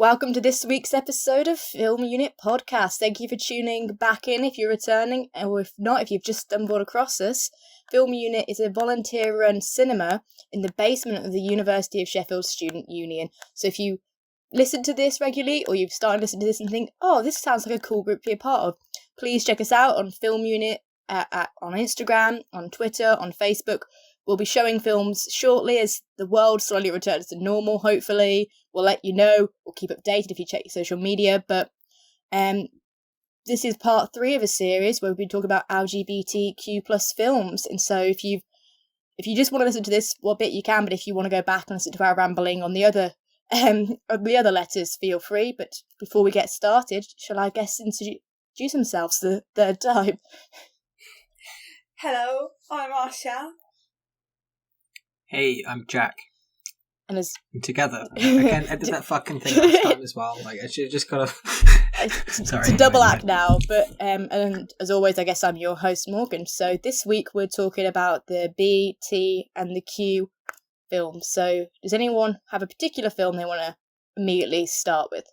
Welcome to this week's episode of Film Unit Podcast. Thank you for tuning back in if you're returning, or if not, if you've just stumbled across us. Film Unit is a volunteer-run cinema in the basement of the University of Sheffield Student Union. So if you listen to this regularly, or you've started listening to this and think, oh, this sounds like a cool group to be a part of, please check us out on Film Unit on Instagram, on Twitter, on Facebook. We'll be showing films shortly as the world slowly returns to normal, hopefully. We'll let you know. We'll keep updated if you check your social media. But this is part 3 of a series where we've been talking about LGBTQ plus films. And so if you just want to listen to this, what bit you can. But if you want to go back and listen to our rambling on the other letters, feel free. But before we get started, shall our guests introduce themselves the third time? Hello, I'm Asha. Hey, I'm Jack. And as together. I can't edit that fucking thing last time as well. Like, I should have just kind of... Sorry. It's a double act now, but and as always, I guess I'm your host, Morgan. So this week we're talking about the B, T, and the Q films. So does anyone have a particular film they want to immediately start with?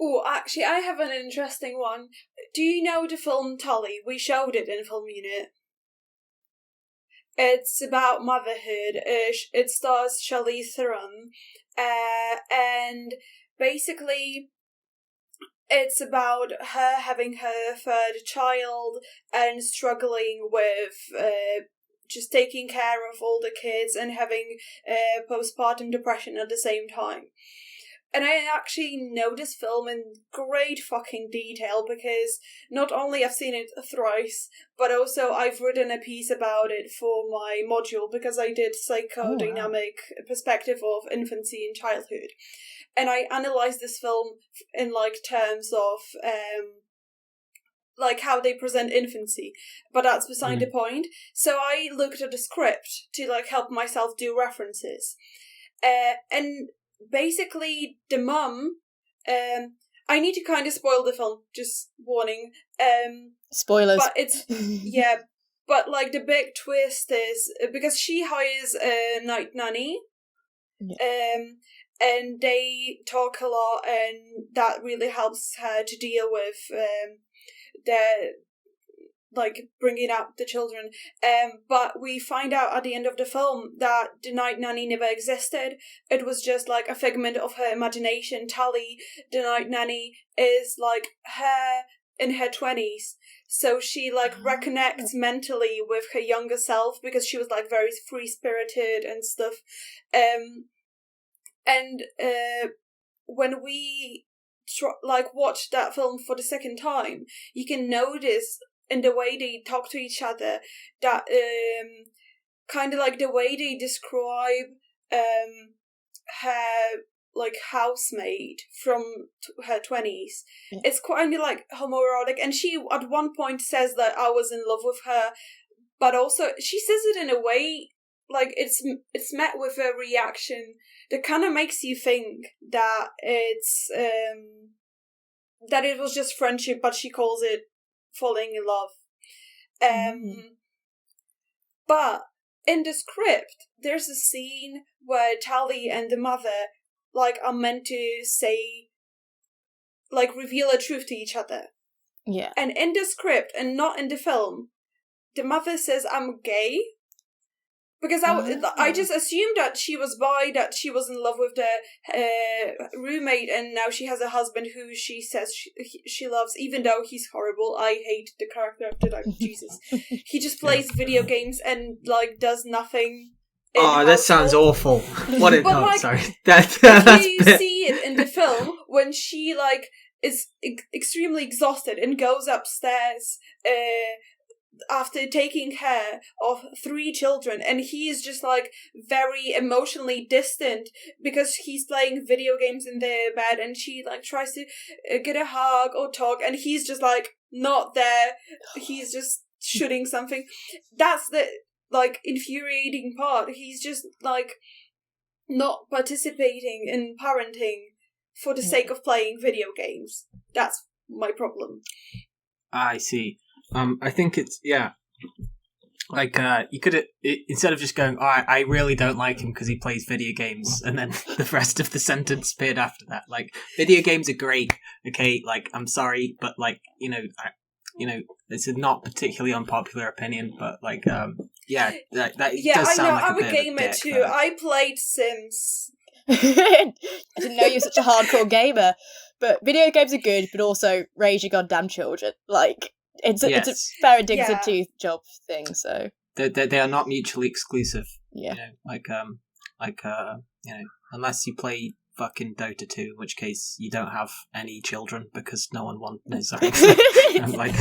Oh, actually, I have an interesting one. Do you know the film Tully? We showed it in Film Unit. It's about motherhood. It stars Charlize Theron, and basically, it's about her having her third child and struggling with just taking care of all the kids and having postpartum depression at the same time. And I actually know this film in great fucking detail because not only I've seen it thrice, but also I've written a piece about it for my module because I did psychodynamic perspective of infancy and childhood. And I analysed this film in terms of how they present infancy, but that's beside the point. So I looked at the script to help myself do references. And basically, the mum, I need to kind of spoil the film, just warning. Spoilers. But it's, yeah, but the big twist is, because she hires a night nanny, and they talk a lot, and that really helps her to deal with bringing up the children. But we find out at the end of the film that the night nanny never existed. It was just a figment of her imagination. Tully, the night nanny, is her in her 20s. So she reconnects mentally with her younger self because she was very free-spirited and stuff. When we watch that film for the second time, you can notice in the way they talk to each other that kind of the way they describe her housemaid from her 20s. It's kind of homoerotic, and she at one point says that I was in love with her, but also she says it in a way it's met with a reaction that kind of makes you think that it's that it was just friendship, but she calls it falling in love. But in the script, there's a scene where Tally and the mother are meant to say reveal a truth to each other. Yeah. And in the script and not in the film, the mother says, "I'm gay." Because I just assumed that she was bi, that she was in love with the roommate, and now she has a husband who she says she loves, even though he's horrible. I hate the character of the Jesus. He just plays video games and does nothing. Oh, that sounds awful. What it? No, sorry. That's you see it in the film when she is extremely exhausted and goes upstairs. After taking care of 3 children, and he is just very emotionally distant because he's playing video games in their bed, and she tries to get a hug or talk, and he's just not there. He's just shooting something. That's the infuriating part. He's just not participating in parenting for the sake of playing video games. That's my problem. I see. I think it's, yeah. Like, you could instead of just going, I really don't like him because he plays video games, and then the rest of the sentence appeared after that. Like, video games are great, okay? Like, I'm sorry, but like, it's a not particularly unpopular opinion, but like, yeah, that does I sound know. like I'm a a bit of a gamer dick, too. though. I played Sims. I didn't know you were such a hardcore gamer. But video games are good, but also raise your goddamn children. Like, it's a Yes. fair and digs Yeah. a tooth job thing, so. They are not mutually exclusive. Yeah. Unless you play fucking Dota 2, in which case you don't have any children because no one wants. No, sorry. I'm like.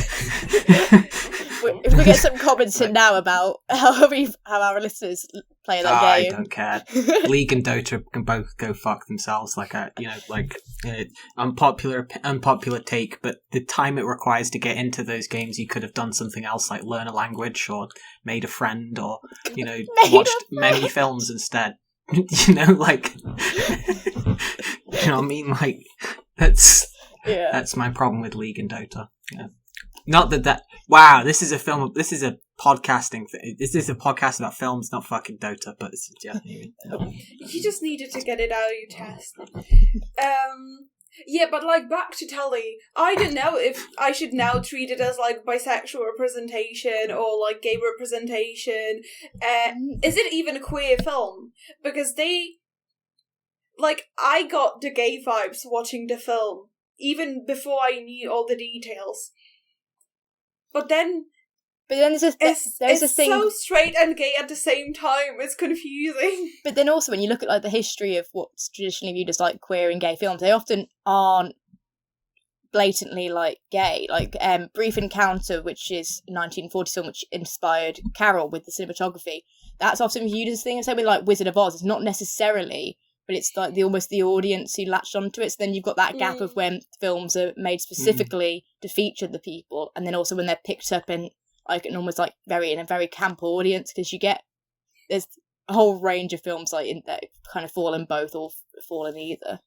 If we get some comments in now about how our listeners play that I game. don't care. League and Dota can both go fuck themselves. Unpopular take, but the time it requires to get into those games, you could have done something else, like learn a language or made a friend, or watched many films instead. You know what I mean? Like that's my problem with League and Dota. Yeah. Not that. Wow, this is a film. This is a podcasting. This is a podcast about films, not fucking Dota. But it's, yeah. You just needed to get it out of your chest. Yeah, but like back to Tully, I don't know if I should now treat it as like bisexual representation or like gay representation. Is it even a queer film? Because I got the gay vibes watching the film even before I knew all the details. But then there's a thing. So straight and gay at the same time. It's confusing. But then also, when you look at like the history of what's traditionally viewed as like queer and gay films, they often aren't blatantly like gay. Like Brief Encounter, which is a 1940 film which inspired Carol with the cinematography, that's often viewed as a thing. Same with like Wizard of Oz. It's not necessarily, but it's like almost the audience who latched onto it. So then you've got that gap of when films are made specifically to feature the people, and then also when they're picked up in like an almost like in a very camp audience, because there's a whole range of films like in that kind of fall in both or fall in either.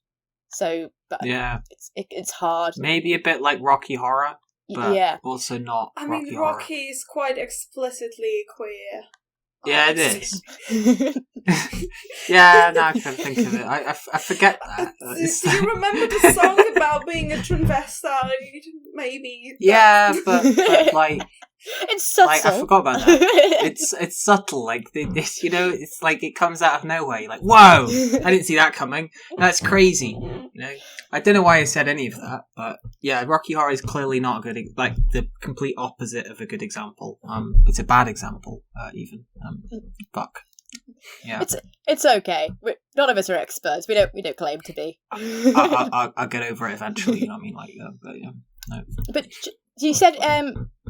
So, but yeah, it's hard. Maybe a bit like Rocky Horror, but also not. I mean, Rocky is quite explicitly queer. Yeah, it is. Yeah, now I can think of it. I forget that. Do you remember the song about being a transvestite? Maybe. Yeah, but like. It's subtle. Like, I forgot about that. It's subtle. Like this, it's like it comes out of nowhere. You're like, whoa! I didn't see that coming. That's crazy. I don't know why I said any of that, but yeah, Rocky Horror is clearly not a good, like the complete opposite of a good example. It's a bad example, even. Fuck. Yeah. It's okay. None of us are experts. We don't claim to be. I'll get over it eventually. You know what I mean? Like, but yeah, no. But you said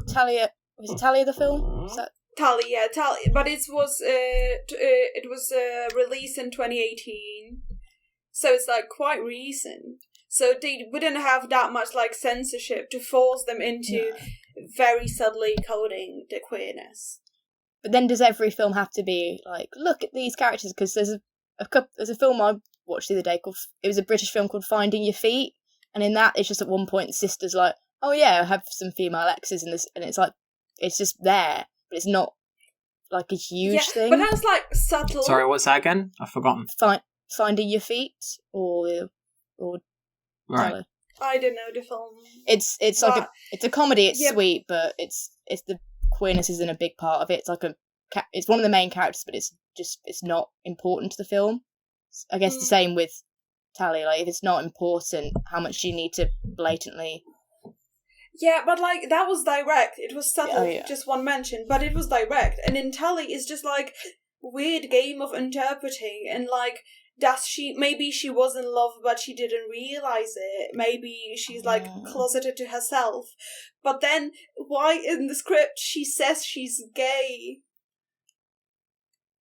Talia. Was it Talia the film? Talia, but it was released in 2018, so it's like quite recent. So they wouldn't have that much like censorship to force them into very subtly coding the queerness. But then, does every film have to be like, look at these characters? Because there's a film I watched the other day it was a British film called Finding Your Feet, and in that it's just at one point the sister's like, oh yeah, I have some female exes in this, and it's like it's just there, but it's not like a huge thing. But that's like subtle. Sorry, what's that again? I've forgotten. Finding Your Feet or right. I don't know the film. It's like it's a comedy. It's sweet, but it's the queerness isn't a big part of it. It's like it's one of the main characters, but it's not important to the film. I guess the same with Talia. Like, if it's not important, how much do you need to blatantly? Yeah, but like that was direct. It was subtle, just one mention, but it was direct. And in Talia, it's just like weird game of interpreting, and like maybe she was in love, but she didn't realize it. Maybe she's like closeted to herself. But then why in the script she says she's gay?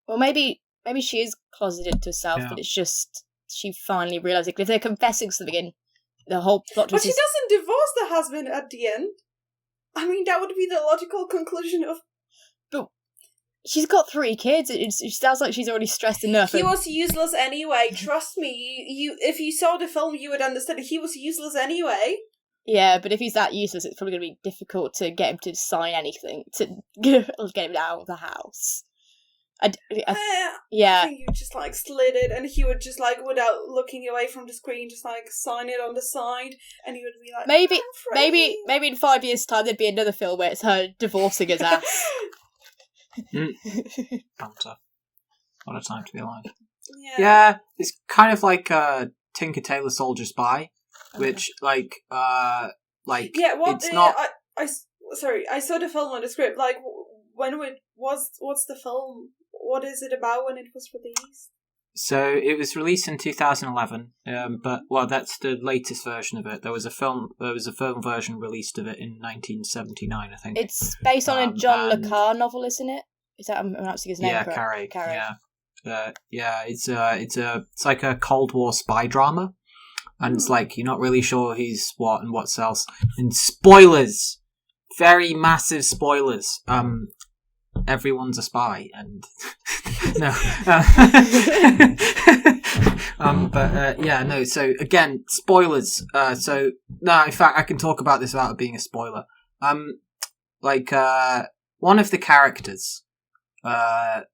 Well, maybe she is closeted to herself, but it's just she finally realized it. If they're confessing something in the whole plot twist, but she doesn't divorce the husband at the end. I mean, that would be the logical conclusion of. But she's got 3 kids. It sounds like she's already stressed enough. He was useless anyway. Trust me. You if you saw the film, you would understand. He was useless anyway. Yeah, but if he's that useless, it's probably going to be difficult to get him to sign anything, to get him out of the house. I Yeah. think you just like slid it, and he would just like, without looking away from the screen, just like sign it on the side, and he would be like, maybe in 5 years' time there'd be another film where it's her divorcing his ass. Banter. What a time to be alive. Yeah, it's kind of like Tinker Tailor Soldier Spy, which like it's not. I saw the film on the script. Like, what's the film? What is it about when it was released? So it was released in 2011, but that's the latest version of it. There was a film version released of it in 1979, I think. It's based on a John Le Carre novel, isn't it? Is that I'm pronouncing his name correct? Carey. Yeah. It's like a Cold War spy drama, and it's like you're not really sure who's what and what's else. And spoilers, very massive spoilers. Everyone's a spy, and no. So again, spoilers. In fact, I can talk about this without it being a spoiler. One of the characters, that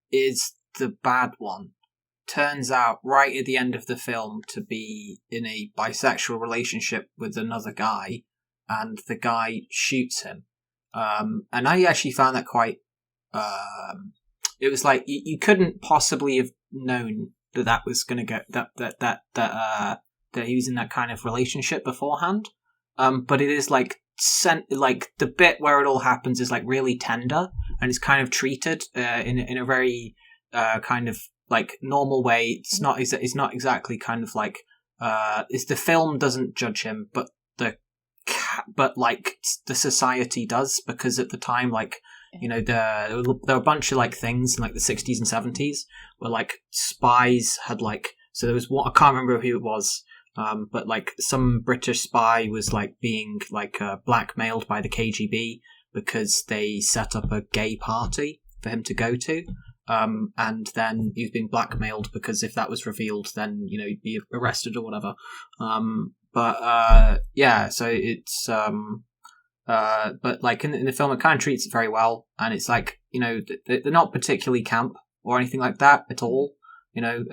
is the bad one, turns out right at the end of the film to be in a bisexual relationship with another guy, and the guy shoots him. And I actually found that quite. It was like you couldn't possibly have known that was going to go that he was in that kind of relationship beforehand. But it is like the bit where it all happens is like really tender, and it's kind of treated in a very kind of like normal way. It's not exactly kind of like the film doesn't judge him, but the society does, because at the time, like, you know, there were a bunch of like things in like the 60s and 70s where like spies had like, so there was one, I can't remember who it was, but like some British spy was like being like blackmailed by the KGB because they set up a gay party for him to go to. And then he was being blackmailed because if that was revealed, then, you know, he'd be arrested or whatever. So it's, but like in the film, it kind of treats it very well, and it's like, you know, they're not particularly camp or anything like that at all, you know.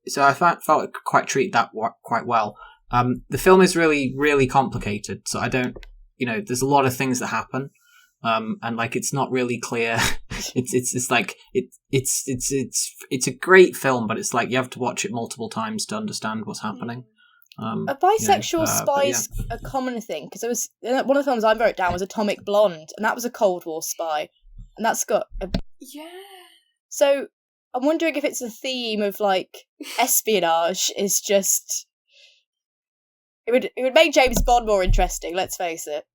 So I felt it quite treated that quite well. The film is really, really complicated, so I don't, you know, there's a lot of things that happen, and like it's not really clear. It's a great film, but it's like you have to watch it multiple times to understand what's happening. A bisexual spy is a common thing, because it was one of the films I wrote down was Atomic Blonde, and that was a Cold War spy, and that's got So I'm wondering if it's a theme of like espionage is just it would make James Bond more interesting. Let's face it.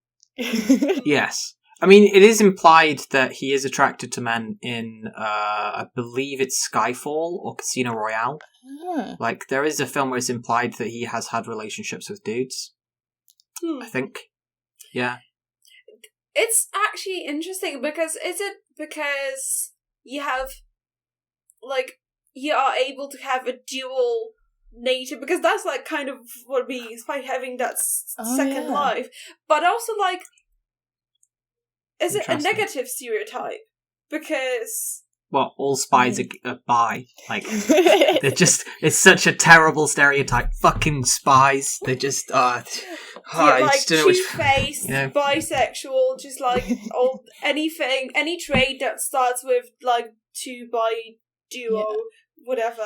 Yes. I mean, it is implied that he is attracted to men in, I believe it's Skyfall or Casino Royale. Like, there is a film where it's implied that he has had relationships with dudes. I think. Yeah. It's actually interesting, because is it because you have, like, you are able to have a dual nature, because that's, like, kind of what we means by having that second life. But also, like, is it a negative stereotype? Because... Well, all spies are bi. Like, they're just... It's such a terrible stereotype. Fucking spies. They just are... like, two-faced, bisexual, just, like, anything, any trait that starts with, like, two by duo, whatever.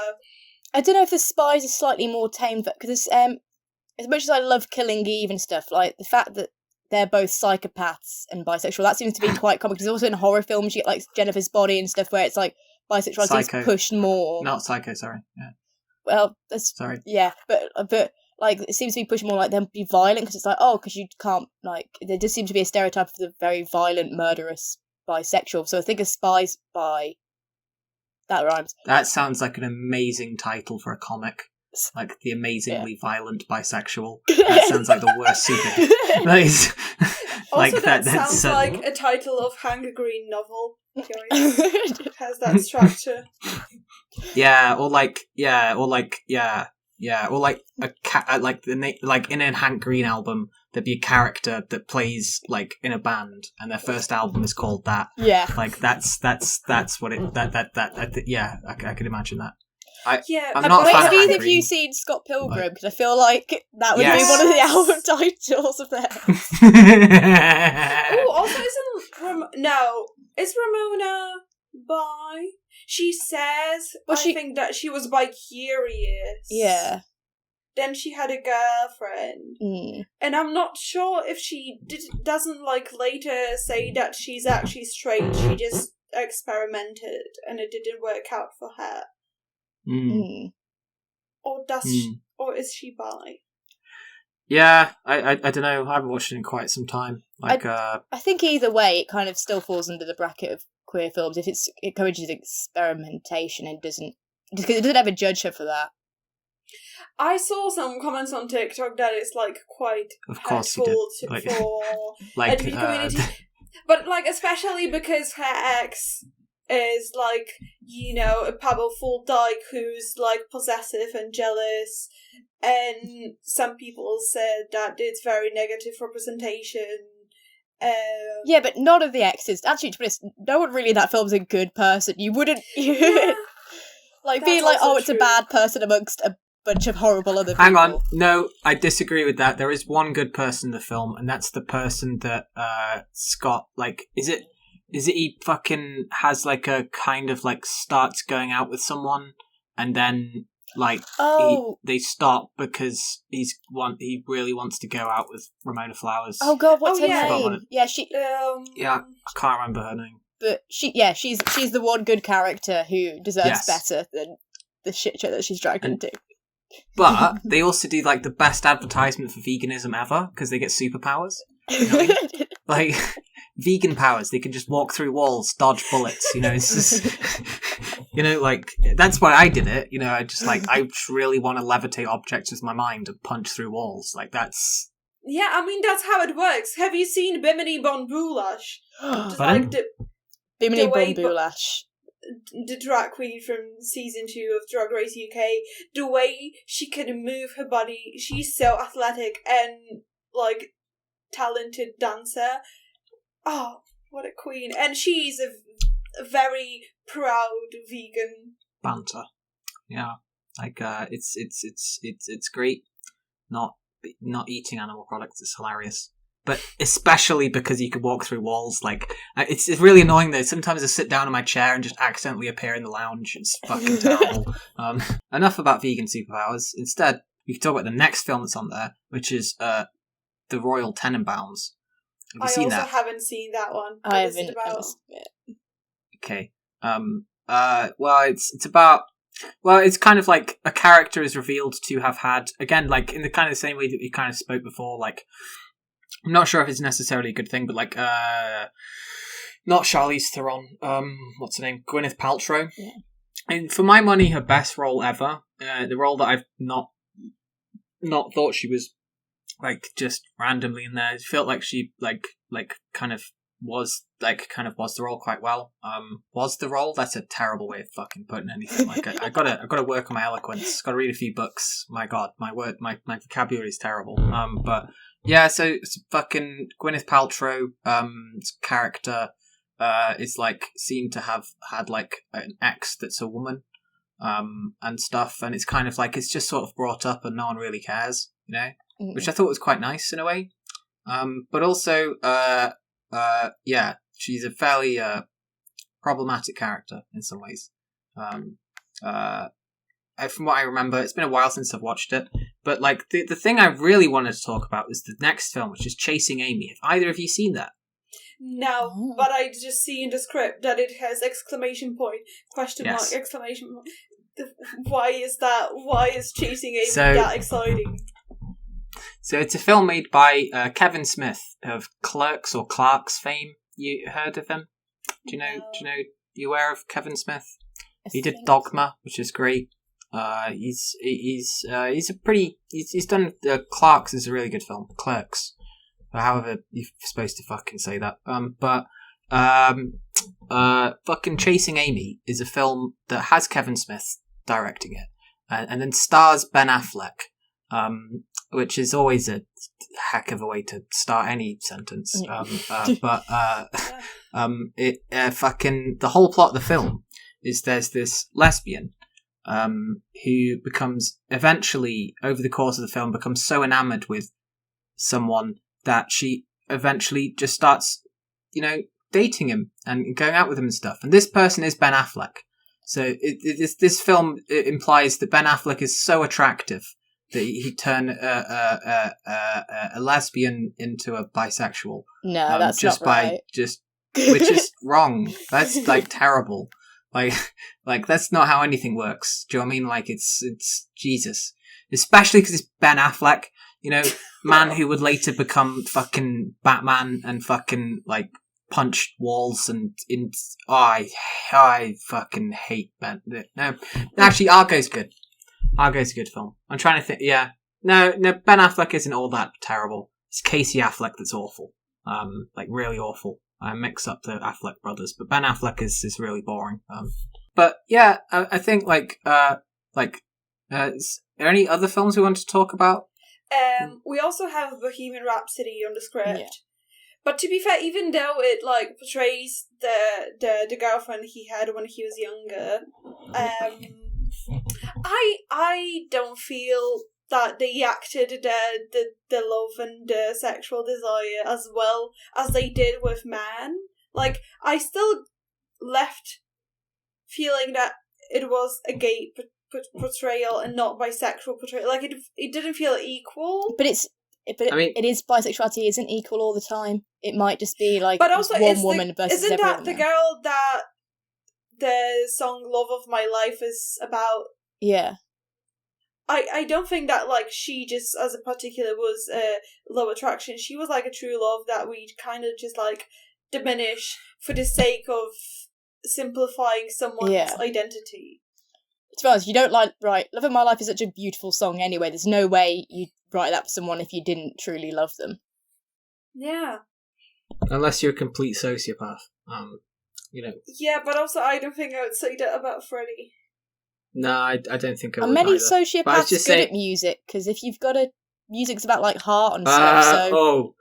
I don't know if the spies are slightly more tame, because as much as I love Killing Eve and stuff, like, the fact that they're both psychopaths and bisexual, that seems to be quite common, because also in horror films you get like Jennifer's Body and stuff where it's like bisexuality is pushed more. Not Psycho, sorry. Yeah. Well, that's... Sorry. Yeah, but like it seems to be pushed more like them be violent, because it's like, because you can't, like, there does seem to be a stereotype of the very violent, murderous bisexual. So I think a spy's bi... That rhymes. That sounds like an amazing title for a comic. Like, the amazingly violent bisexual. That sounds like the worst super. Also, that sounds like a title of Hunger Green novel. It has that structure. Yeah, or Yeah, or like like in a Hank Green album, there'd be a character that plays like in a band, and their first album is called that. Yeah. Like that's what it yeah, I could imagine that. Yeah. I'm not a fan Have of Hank either of you Green. seen Scott Pilgrim? Because I feel like that would Yes. be one of the album titles of theirs. Oh, also is Ramona bi? She says, I think that she was bi-curious. Yeah. Then she had a girlfriend. Mm. And I'm not sure if she doesn't like later say that she's actually straight. She just experimented and it didn't work out for her. Mm. Or or is she bi? Yeah, I don't know. I haven't watched it in quite some time. Like, I think either way, it kind of still falls under the bracket of queer films if it encourages experimentation and doesn't, because it doesn't ever judge her for that. I saw some comments on TikTok that it's like quite of course you hurtful did. Like, for like LGBT community, but like especially because her ex is like, you know, a powerful dyke who's like possessive and jealous, and some people said that it's very negative representation. Yeah, but none of the exes. Actually, to be honest, no one really in that film's a good person. You wouldn't Yeah, like being like, also oh, it's true. a bad person amongst a bunch of horrible other people. hang on, no, I disagree with that. There is one good person in the film, and that's the person that Scott, like, is it he fucking has like a kind of like starts going out with someone, and then like they stop because he really wants to go out with Ramona Flowers. Oh god, what's her yeah. name? Yeah, she. Yeah, I can't remember her name. But she's the one good character who deserves better than the shit show that she's dragged into. But they also do like the best advertisement for veganism ever because they get superpowers. You know what I mean? Like vegan powers, they can just walk through walls, dodge bullets. You know, it's just like that's why I did it. You know, I just really want to levitate objects with my mind and punch through walls. Like that's. Yeah, I mean that's how it works. Have you seen Bimini Bon Boulash? Just like Bimini the way Bon Boulash. The drag queen from season 2 of Drag Race UK, the way she can move her body, she's so athletic and like talented dancer. Oh, what a queen! And she's a very proud vegan. Banter, yeah, like it's great. Not eating animal products is hilarious. But especially because you could walk through walls, like it's really annoying though. Sometimes I sit down in my chair and just accidentally appear in the lounge. It's fucking terrible. Enough about vegan superpowers. Instead, we can talk about the next film that's on there, which is The Royal Tenenbaums. Have you seen that? I also haven't seen that one. I haven't. Okay. Well, it's about. Well, it's kind of like a character is revealed to have had, again, like in the kind of the same way that we kind of spoke before, like. I'm not sure if it's necessarily a good thing, but like, not Charlize Theron. What's her name? Gwyneth Paltrow. Yeah. And for my money, her best role ever. The role that I've not thought she was like just randomly in there. It felt like she like kind of was the role quite well. Was the role? That's a terrible way of fucking putting anything. Like I gotta work on my eloquence. Gotta read a few books. My God, my vocabulary is terrible. But. Yeah, so it's fucking Gwyneth Paltrow character is like seemed to have had like an ex that's a woman and stuff, and it's kind of like it's just sort of brought up and no one really cares, you know, which I thought was quite nice in a way. But also, yeah, she's a fairly problematic character in some ways. From what I remember, it's been a while since I've watched it, but like the thing I really wanted to talk about was the next film, which is Chasing Amy. Have either of you seen that? No, but I just see in the script that it has exclamation point, question mark, Yes. exclamation mark. Why is that? Why is Chasing Amy So- that exciting? So it's a film made by Kevin Smith of Clerks or Clarks fame. You heard of him? Do you know? You aware of Kevin Smith? He did Dogma, which is great. He's done Clarks is a really good film. Clerks, however you're supposed to fucking say that. Fucking Chasing Amy is a film that has Kevin Smith directing it, and then stars Ben Affleck, which is always a heck of a way to start any sentence. Fucking the whole plot of the film is there's this lesbian who becomes eventually, over the course of the film, becomes so enamored with someone that she eventually just starts, dating him and going out with him and stuff. And this person is Ben Affleck. So this film implies that Ben Affleck is so attractive that he turned a lesbian into a bisexual. No, that's just not right. Which is wrong. That's terrible. Like that's not how anything works. Do you know what I mean? Like it's Jesus, especially because it's Ben Affleck. Man who would later become fucking Batman and fucking punch walls I fucking hate Ben. No, actually, Argo's good. Argo's a good film. I'm trying to think. Yeah, no, Ben Affleck isn't all that terrible. It's Casey Affleck that's awful. Really awful. I mix up the Affleck brothers, but Ben Affleck is really boring. But yeah, I think is there any other films we want to talk about? We also have Bohemian Rhapsody on the script. Yeah. But to be fair, even though it portrays the girlfriend he had when he was younger, I don't feel that they acted the love and the sexual desire as well as they did with Man. I still left feeling that it was a gay portrayal and not bisexual portrayal. It didn't feel equal. But it is, bisexuality isn't equal all the time. It might just be but also one woman versus isn't everyone. that the girl that the song "Love of My Life" is about? Yeah. I don't think that she just as a particular was a low attraction. She was a true love that we kind of just diminish for the sake of simplifying someone's identity. To be honest, you don't right. "Love of My Life" is such a beautiful song anyway. There's no way you'd write that for someone if you didn't truly love them. Yeah. Unless you're a complete sociopath. Yeah, but also I don't think I would say that about Freddie. No, I don't think I would. Are many either. sociopaths good at music? Because if you've got music's about heart and stuff. So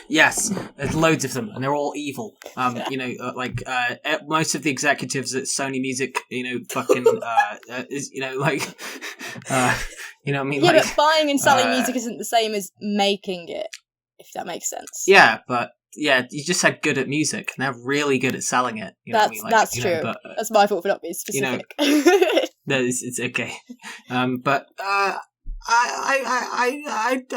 yes, there's loads of them, and they're all evil. Most of the executives at Sony Music, fucking, is, what I mean? Yeah, but buying and selling music isn't the same as making it, if that makes sense. Yeah, but yeah, you just said good at music, and they're really good at selling it. That's true. But, that's my fault for not being specific. No, it's okay. But I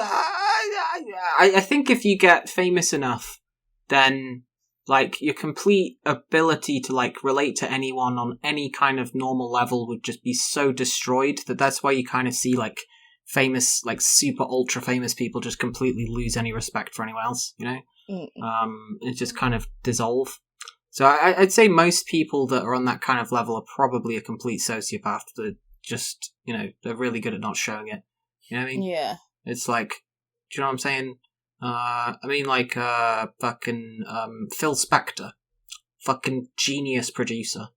think if you get famous enough, then your complete ability to relate to anyone on any kind of normal level would just be so destroyed that's why you kind of see famous super ultra famous people just completely lose any respect for anyone else. It just kind of dissolve. So I'd say most people that are on that kind of level are probably a complete sociopath that just they're really good at not showing it. You know what I mean? Yeah. It's do you know what I'm saying? Fucking Phil Spector, fucking genius producer,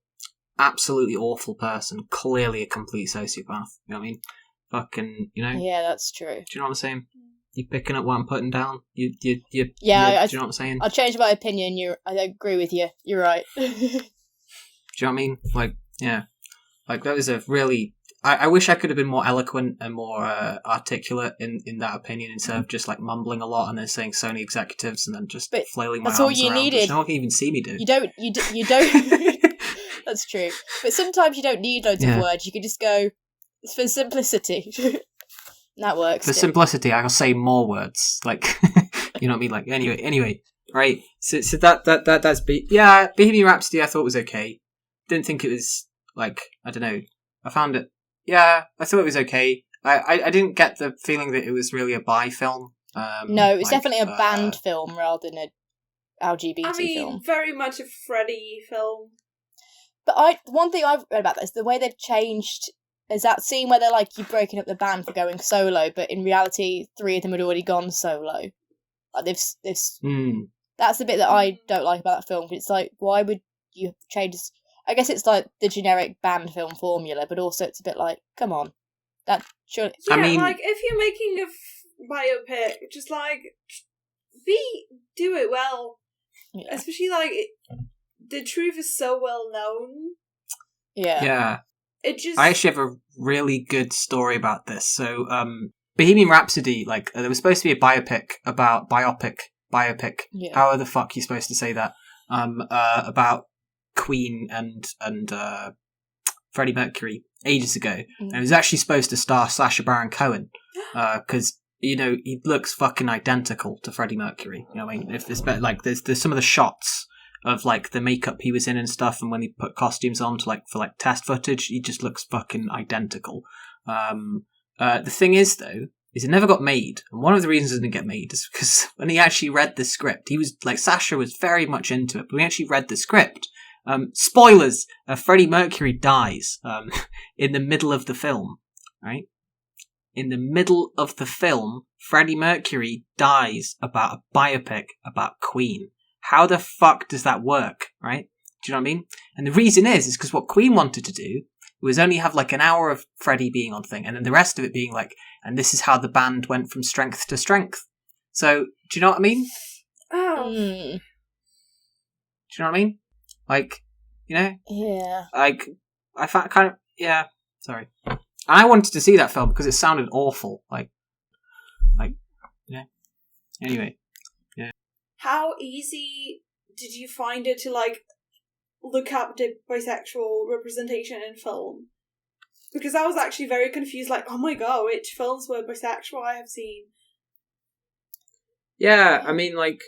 absolutely awful person, clearly a complete sociopath. You know what I mean? Fucking, Yeah, that's true. Do you know what I'm saying? You picking up what I'm putting down? You do you know what I'm saying? I'll change my opinion. I agree with you. You're right. Do you know what I mean? Yeah. That was a really... I wish I could have been more eloquent and more articulate in that opinion instead of just mumbling a lot and then saying Sony executives and then just flailing my arms around. That's all you needed. No one can even see me do. You don't... That's true. But sometimes you don't need loads of words. You can just go, it's for simplicity. That works. For simplicity, I'll say more words. You know what I mean? Anyway. Right. So that's... Bohemian Rhapsody I thought was okay. Didn't think it was, I don't know. I found it... Yeah, I thought it was okay. I didn't get the feeling that it was really a bi film. No, it was definitely a banned film rather than a LGBT film. Very much a Freddie film. But one thing I've read about this, the way they've changed is that scene where they're you've broken up the band for going solo, but in reality, 3 of them had already gone solo. That's the bit that I don't like about that film. It's why would you change this? I guess it's like the generic band film formula, but also it's a bit like, come on, that surely. Yeah, I mean- like if you're making a biopic, just like do it well. Yeah. Especially like the truth is so well known. Yeah. Yeah. It just I actually have a really good story about this. So, Bohemian Rhapsody, like, there was supposed to be a biopic. Yeah. How the fuck are you supposed to say that? About Queen and Freddie Mercury ages ago. And it was actually supposed to star Sacha Baron Cohen, because, you know, he looks fucking identical to Freddie Mercury. You know what I mean? If there's, like, there's some of the shots of like the makeup he was in and stuff, and when he put costumes on to like for like test footage, he just looks fucking identical. The thing is though, is it never got made, and one of the reasons it didn't get made is because when he actually read the script, he was like, Sasha was very much into it, but when he actually read the script, spoilers, Freddie Mercury dies in the middle of the film, right? In the middle of the film, Freddie Mercury dies about a biopic about Queen. How the fuck does that work, right? Do you know what I mean? And the reason is because what Queen wanted to do was only have like an hour of Freddie being on thing, and then the rest of it being like, and this is how the band went from strength to strength. So, do you know what I mean? Oh. Mm. Do you know what I mean? Like, you know? Yeah. Like, I found kind of, yeah, sorry. I wanted to see that film because it sounded awful. Like, you know? Anyway. How easy did you find it to like look up the bisexual representation in film? Because I was actually very confused, like, oh my god, which films were bisexual I have seen? Yeah, I mean, like,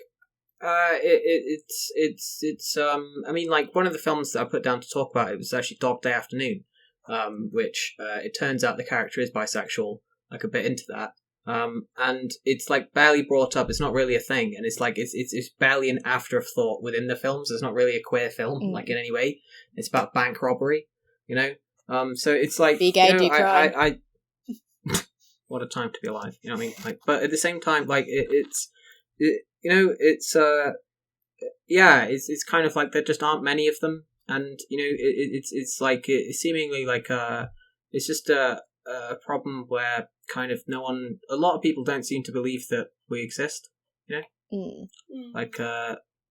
it's I mean, like, one of the films that I put down to talk about, it was actually Dog Day Afternoon, which, it turns out the character is bisexual, like, a bit into that. And it's like barely brought up. It's not really a thing, and it's like it's barely an afterthought within the films. It's not really a queer film, like in any way. It's about bank robbery, you know. So it's like, Be gay, you know, do crime. I what a time to be alive. You know what I mean? Like, but at the same time, like it's you know, it's yeah, it's kind of like there just aren't many of them, and you know, it's like it's seemingly like it's just a problem where kind of a lot of people don't seem to believe that we exist, you know? Like,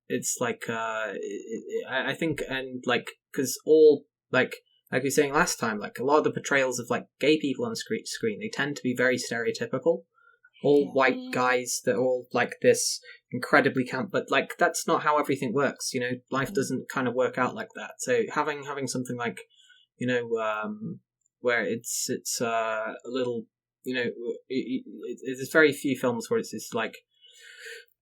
it's like, I think, and like, because all, like we were saying last time, like, a lot of the portrayals of, like, gay people on screen, they tend to be very stereotypical. All white guys that are all, like, this incredibly camp, but, like, that's not how everything works, you know? Life doesn't kind of work out like that. So having something like, you know, where it's a little, you know, there's very few films where it's like,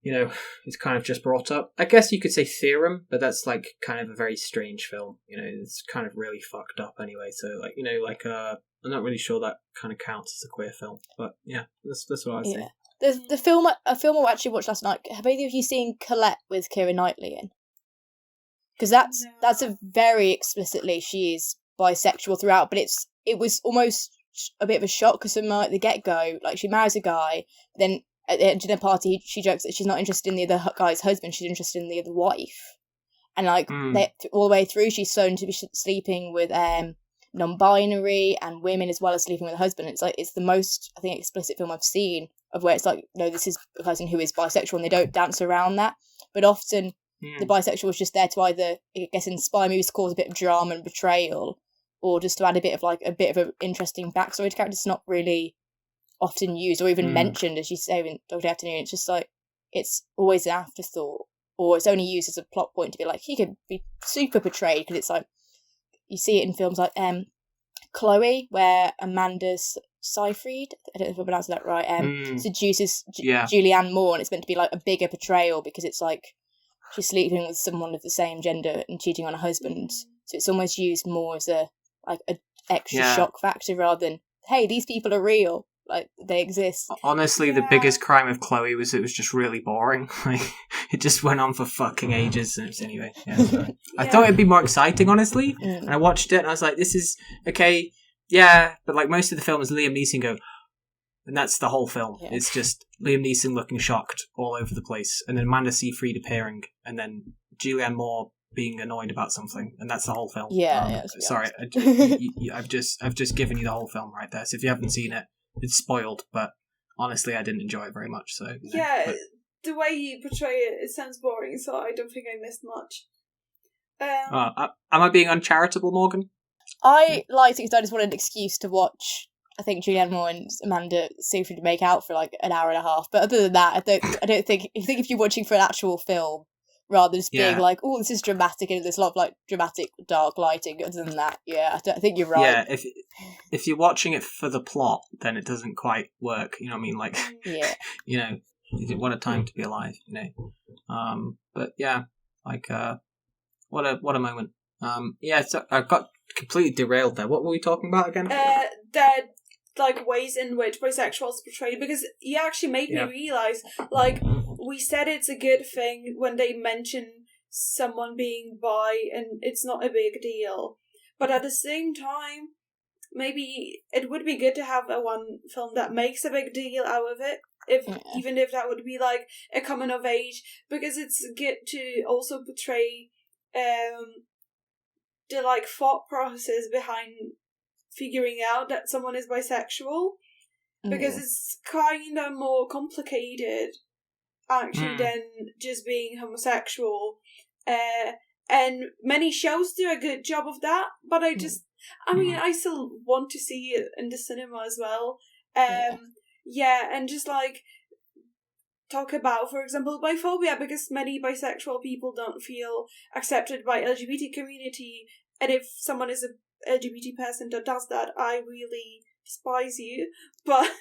you know, it's kind of just brought up. I guess you could say Theorem, but that's like kind of a very strange film. You know, it's kind of really fucked up anyway. So like, you know, like I'm not really sure that kind of counts as a queer film. But yeah, that's what I would say. There's a film I actually watched last night. Have either of you seen Colette with Keira Knightley in? Because that's a very explicitly she is bisexual throughout, but it was almost a bit of a shock because from like the get go, like she marries a guy, then at the dinner party she jokes that she's not interested in the other guy's husband, she's interested in the other wife, and like all the way through she's shown to be sleeping with non-binary and women as well as sleeping with a husband. It's like it's the most, I think, explicit film I've seen of where it's like, no, this is a person who is bisexual and they don't dance around that. But often the bisexual is just there to either, I guess, inspire movies to cause a bit of drama and betrayal, or just to add a bit of an interesting backstory to characters. It's not really often used or even mentioned, as you say in Dog Day Afternoon. It's just like it's always an afterthought, or it's only used as a plot point to be like he could be super portrayed, because it's like you see it in films like Chloe, where Amanda Seyfried, I don't know if I pronounced that right, seduces Julianne Moore, and it's meant to be like a bigger portrayal because it's like she's sleeping with someone of the same gender and cheating on her husband. So it's almost used more as a extra shock factor rather than, hey, these people are real, like they exist. Honestly, the biggest crime of Chloe was it was just really boring. Like it just went on for fucking ages. Anyway, I thought it'd be more exciting, honestly. And I watched it and I was like, this is okay, yeah, but like most of the film is Liam Neeson go, and that's the whole film. Yeah. It's just Liam Neeson looking shocked all over the place, and then Amanda Seyfried appearing, and then Julianne Moore being annoyed about something, and that's the whole film. Yeah. Sorry, I've just given you the whole film right there. So if you haven't seen it, it's spoiled. But honestly, I didn't enjoy it very much. So the way you portray it sounds boring. So I don't think I missed much. Am I being uncharitable, Morgan? I liked it because I just wanted an excuse to watch. I think Julianne Moore and Amanda Seyfried make out for like an hour and a half. But other than that, I don't think if you're watching for an actual film, rather than just being like, oh, this is dramatic and there's a lot of like dramatic dark lighting. Other than that, I think you're right. Yeah, if you're watching it for the plot, then it doesn't quite work. You know what I mean? Like, what a time to be alive. But yeah, like what a moment. So I got completely derailed there. What were we talking about again? That like ways in which bisexuals portrayed, because you actually made me realise, like, we said it's a good thing when they mention someone being bi and it's not a big deal, but at the same time maybe it would be good to have one film that makes a big deal out of it, even if that would be like a coming of age, because it's good to also portray the like thought process behind figuring out that someone is bisexual, because it's kind of more complicated actually than just being homosexual, and many shows do a good job of that, but I still want to see it in the cinema as well. And just like talk about, for example, biphobia, because many bisexual people don't feel accepted by LGBT community, and if someone is a LGBT person that does that, I really despise you. But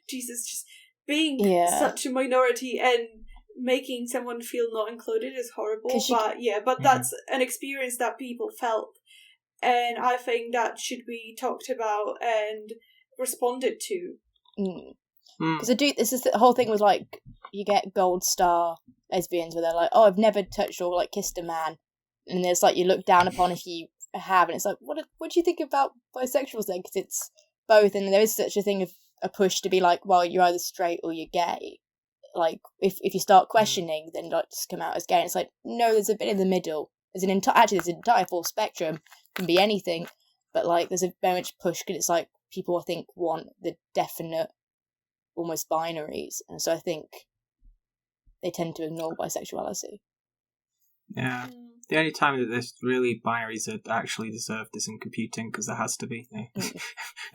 Jesus, just being such a minority and making someone feel not included is horrible. But that's an experience that people felt, and I think that should be talked about and responded to. Because this is the whole thing with like, you get gold star lesbians where they're like, oh, I've never touched or like kissed a man, and there's like, you look down upon if you have, and it's like, what do you think about bisexuals then? Because it's both, and there is such a thing of a push to be like, well, you're either straight or you're gay. Like, if you start questioning, then like just come out as gay. And it's like, no, there's a bit in the middle. There's an entire full spectrum, can be anything, but like there's a very much push because it's like people I think want the definite, almost binaries, and so I think they tend to ignore bisexuality. Yeah. The only time that there's really binaries that actually deserve this in computing, because there has to be.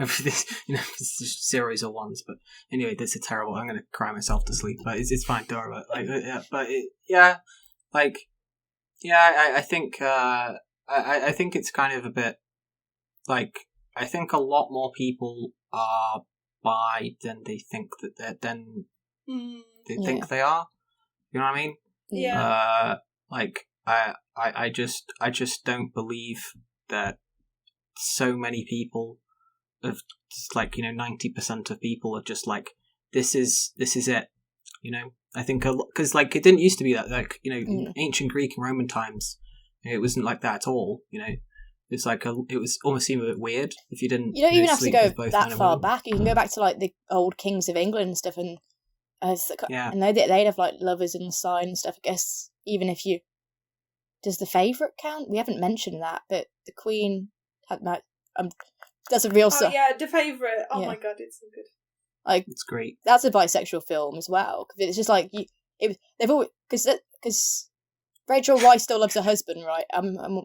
It's just zeros or ones. But anyway, this is terrible. I'm going to cry myself to sleep. But it's fine. Don't worry about it. I think I think it's kind of a bit like, I think a lot more people are bi than they think that think they are. You know what I mean? Yeah. I just don't believe that so many people of just 90% of people are just like, this is it. I think because it didn't used to be that, in ancient Greek and Roman times, it wasn't like that at all. It's like it was almost seemed a bit weird if you didn't. You don't even have to go that far back. You can go back to like the old kings of England and stuff, and and they'd have like lovers in the sign and stuff. I guess even if you. Does the favourite count? We haven't mentioned that, but the Queen had that's a real song. Oh yeah, the favourite. Oh my god, it's so good. Like, it's great. That's a bisexual film as well. Cause it's just like they've always because Rachel Weisz still loves her husband, right?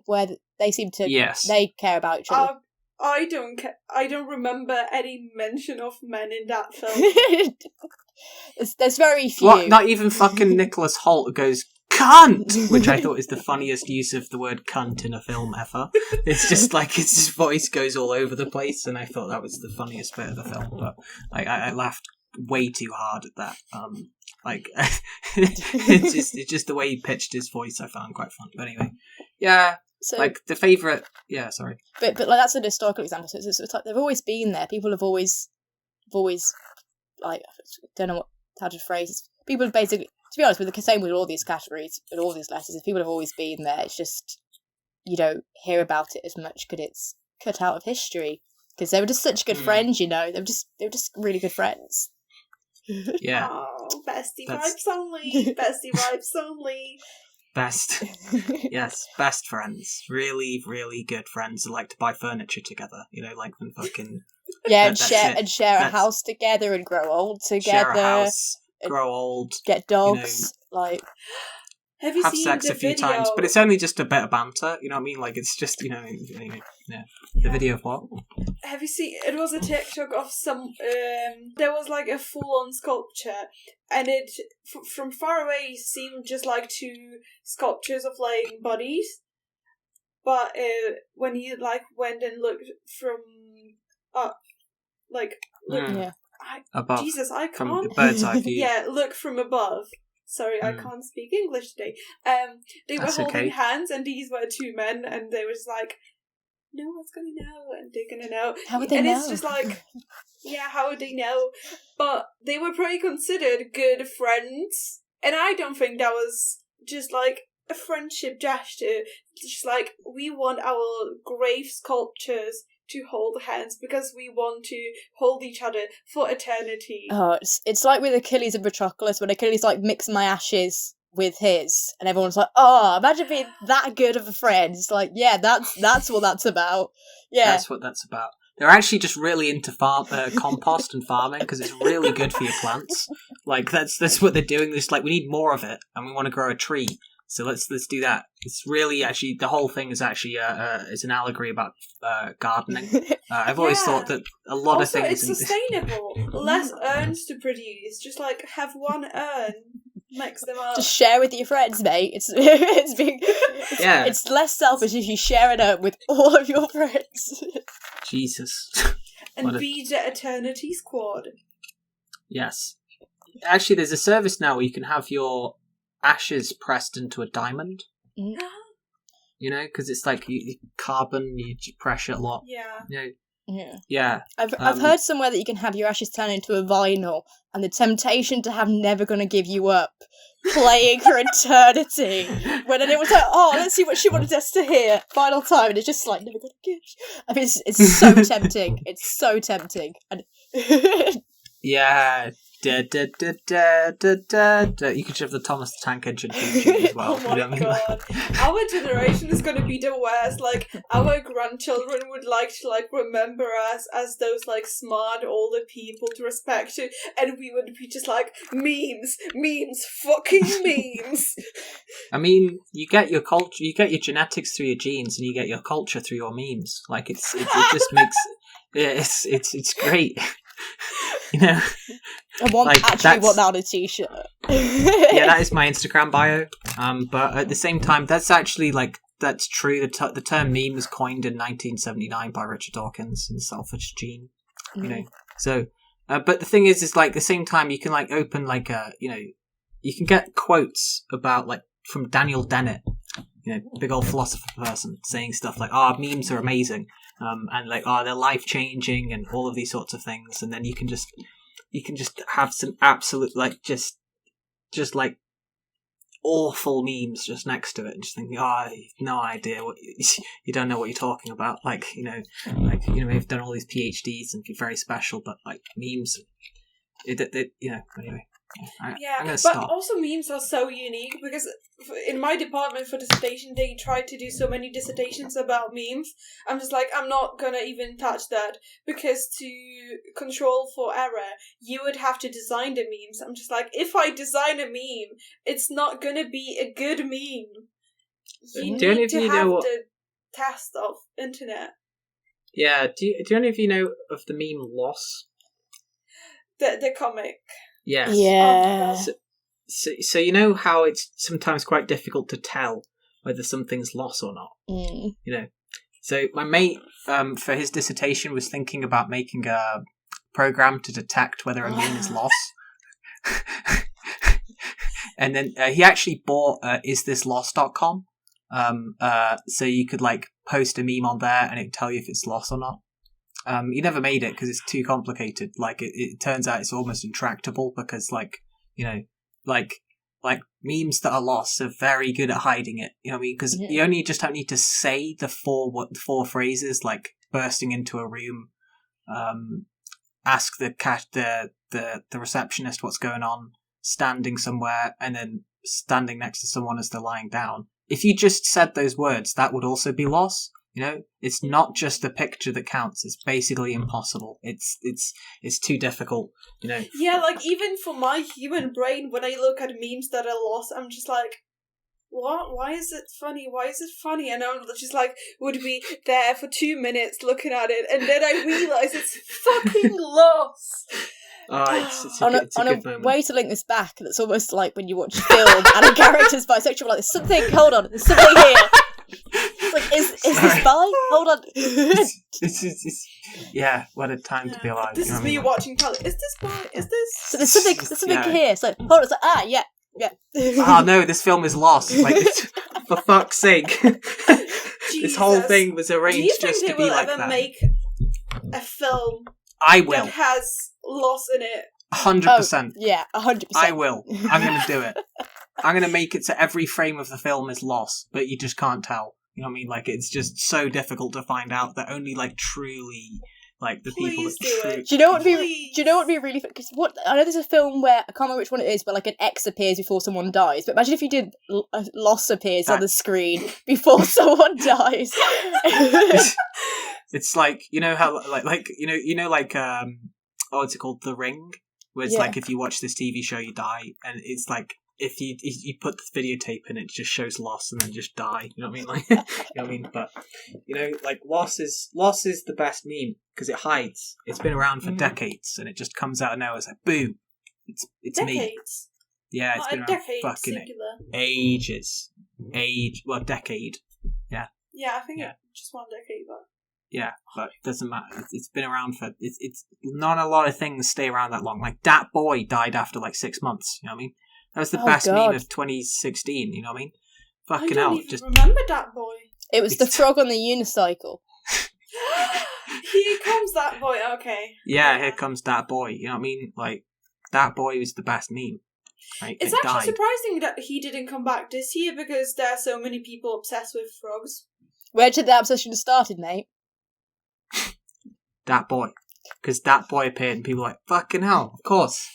Where they seem to they care about each other. I don't remember any mention of men in that film. There's very few. What? Not even fucking Nicholas Hoult goes cunt, which I thought is the funniest use of the word cunt in a film ever. It's just like his voice goes all over the place, and I thought that was the funniest bit of the film. But I laughed way too hard at that. It's just the way he pitched his voice I found quite fun. But anyway, so, like the favourite. Yeah, sorry. But like that's an historical example. So it's like they've always been there. People have always like, I don't know how to phrase it. People have basically. To be honest, with the same with all these categories and all these letters, people have always been there. It's just you don't hear about it as much because it's cut out of history. Because they were just such good friends, They were just really good friends. Yeah. Oh, bestie vibes only. Bestie vibes only. Best. Yes, best friends. Really, really good friends who like to buy furniture together. You know, like when fucking Yeah, that's and share a That's- house together and grow old together. share a house, grow old, Get dogs. Have you have seen sex the a few video? times, but it's only just a bit of banter. You know what I mean? Like it's just anyway. Yeah. The video of what? Have you seen? It was a TikTok of some. There was like a full-on sculpture, and it from far away seemed just like two sculptures of like bodies, but when you like went and looked from up, like look, Mm. Yeah. Above, Jesus, I from can't. the bird's eye view. Yeah, look from above. Sorry, I Mm. can't speak English today. They were That's holding okay. hands, and these were two men, and they were just like, no one's gonna know, and they're gonna know. How would they and know? it's just like, yeah, how would they know? But they were probably considered good friends, and I don't think that was just like a friendship gesture. Just like, we want our grave sculptures to hold hands because we want to hold each other for eternity. Oh, it's like with Achilles and Patroclus, when Achilles like mixed my ashes with his, and everyone's like, "Oh, imagine being that good of a friend." It's like, yeah, that's what that's about. Yeah, That's what that's about. They're actually just really into compost and farming because it's really good for your plants. Like that's what they're doing. It's like, we need more of it, and we want to grow a tree. So let's do that. It's really actually, the whole thing is actually it's an allegory about gardening. I've always Yeah. thought that a lot Also, of things. it's sustainable. Less urns to produce. Just like have one urn, mix them up. just share with your friends, mate. Yeah. It's less selfish if you share it out with all of your friends. Jesus. And What a- be the Eternity Squad. Yes. Actually, there's a service now where you can have your ashes pressed into a diamond. Mm. You know, because it's like carbon, you pressure a lot. Yeah. You know, Yeah. yeah. I've heard somewhere that you can have your ashes turn into a vinyl, and the temptation to have Never Gonna Give You Up playing for eternity. When it was like, oh, let's see what she wanted us to hear. Final time, and it's just like, Never Gonna Give. I mean, it's so tempting. It's so tempting. And Yeah. Da, da, da, da, da, da, da. You could have the Thomas the Tank Engine theme tune as well. Oh my you know what I mean? god. Our generation is gonna be the worst. Like, our grandchildren would like to like remember us as those like smart older people to respect to, and we would be just like, memes, fucking memes. I mean, you get your culture, you get your genetics through your genes, and you get your culture through your memes. Like it just makes it's great. You know, I want Like, actually that's- want that on a t-shirt. yeah, that is my Instagram bio. But at the same time, that's actually like, that's true. The term meme was coined in 1979 by Richard Dawkins in Selfish Gene. You know, so but the thing is like, the same time you can like open like you know, you can get quotes about like from Daniel Dennett, you know, big old philosopher person, saying stuff like, "Oh, memes are amazing," and like, "Oh, they're life changing," and all of these sorts of things. And then you can just have some absolute like just like awful memes just next to it, and just thinking, "Oh, you've no idea what you don't know what you're talking about." Like, you know, they've done all these PhDs and be very special, but like memes, it you know, anyway. I'm gonna But stop. also memes are so unique because in my department for dissertation they tried to do so many dissertations about memes. I'm just like, I'm not gonna even touch that, because to control for error you would have to design the memes. I'm just like, if I design a meme, it's not gonna be a good meme. You Do any need of to you have know what- the test of internet. Yeah, do any of you know of the meme Loss? The comic. Yes. Yeah. So you know how it's sometimes quite difficult to tell whether something's loss or not. Mm. You know, so my mate for his dissertation was thinking about making a program to detect whether a meme is loss. And then he actually bought isthisloss.com. So you could like post a meme on there and it'd tell you if it's loss or not. He never made it because it's too complicated. Like it turns out it's almost intractable because, like, you know, like memes that are lost are very good at hiding it. You know what I mean? Because you only just don't need to say the four phrases, like bursting into a room, ask the receptionist what's going on, standing somewhere and then standing next to someone as they're lying down. If you just said those words, that would also be loss. You know, it's not just a picture that counts. It's basically impossible. It's too difficult. You know. Yeah, like even for my human brain, when I look at memes that are lost, I'm just like, what? Why is it funny? Why is it funny? And I'm just like, would be there for 2 minutes looking at it, and then I realise it's fucking lost. It's on a a good moment. way to link this back, that's almost like when you watch a film and a character's bisexual, like, there's something, hold on, there's something here. It's like, is this bi? Hold on. It's yeah, what a time to be alive. This you know is what I me mean? watching Pally. Is this bi? Is this? So there's something Yeah. here. So hold on, it's like, yeah. Oh no, this film is lost. Like, for fuck's sake. This whole Jesus. thing was Do you arranged think just they to be will like ever that. make a film I will. that has loss in it? 100%. Yeah, 100%. I will. I'm going to do it. I'm going to make it so every frame of the film is lost, but you just can't tell. You know what I mean? Like, it's just so difficult to find out that only, like, truly, like, the people Please that do truly... it. Do you know what would be? Please. Do you know what would be really? Because what I know, there's a film where I can't remember which one it is, but like an X appears before someone dies. But imagine if you did a loss appears on the screen before someone dies. It's like, you know how, like what's it called? The Ring? Where it's Yeah. like, if you watch this TV show, you die, and it's like, if you put the videotape in, it just shows loss and then just die. You know what I mean? Like, you know what I mean? But, you know, like, loss is the best meme because it hides. It's been around for decades, and it just comes out of nowhere. It's like, boom, it's me. Decades. Yeah, it's Not been a around decade fucking singular. ages. Decade. Yeah, I think Yeah. just one decade, but Yeah, but it doesn't matter. It's been around for... It's not a lot of things stay around that long. Like, Dat Boy died after, like, 6 months. You know what I mean? That was the Oh, best God. meme of 2016. You know what I mean? I Fucking don't hell. even Just... remember that boy. It was the frog on the unicycle. Here comes that boy. Okay. Yeah, here comes Dat Boy. You know what I mean? Like, Dat Boy was the best meme. Right? It's It actually died. surprising that he didn't come back this year because there are so many people obsessed with frogs. Where did that obsession have started, mate? Dat Boy. Because Dat Boy appeared and people were like, fucking hell, of course.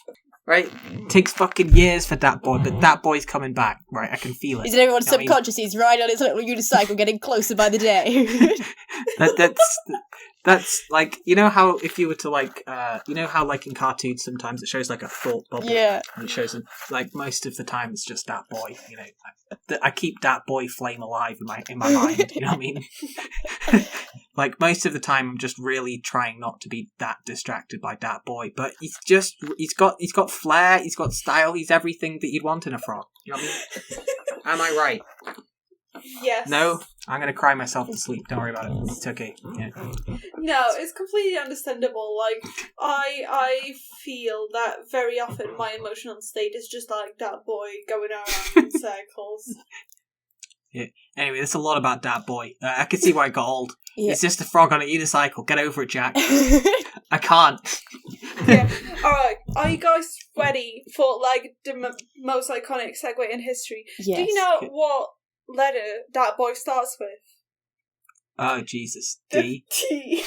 Right? Takes fucking years for Dat Boy, but Dat Boy's coming back. Right? I can feel it. He's in everyone's You know what I mean? subconscious. He's riding on his little unicycle, getting closer by the day. That's like, you know how if you were to like, you know how like in cartoons sometimes it shows like a thought bubble. Yeah. And it shows like most of the time it's just Dat Boy. You know, I keep Dat Boy flame alive in my mind. You know what I mean? Like most of the time I'm just really trying not to be that distracted by Dat Boy, but he's got flair, he's got style, he's everything that you'd want in a frog. You know what I mean? Am I right? Yes. No, I'm gonna cry myself to sleep. Don't worry about it. It's okay. Yeah. No, it's completely understandable. Like, I feel that very often my emotional state is just like that boy going around in circles. Yeah. Anyway, there's a lot about Dat Boy. I can see why it got old. Yeah. It's just a frog on a unicycle. Get over it, Jack. I can't. Yeah. Alright, are you guys ready for, like, the most iconic segue in history? Yes. Do you know what letter that boy starts with? Oh, Jesus. The D. T.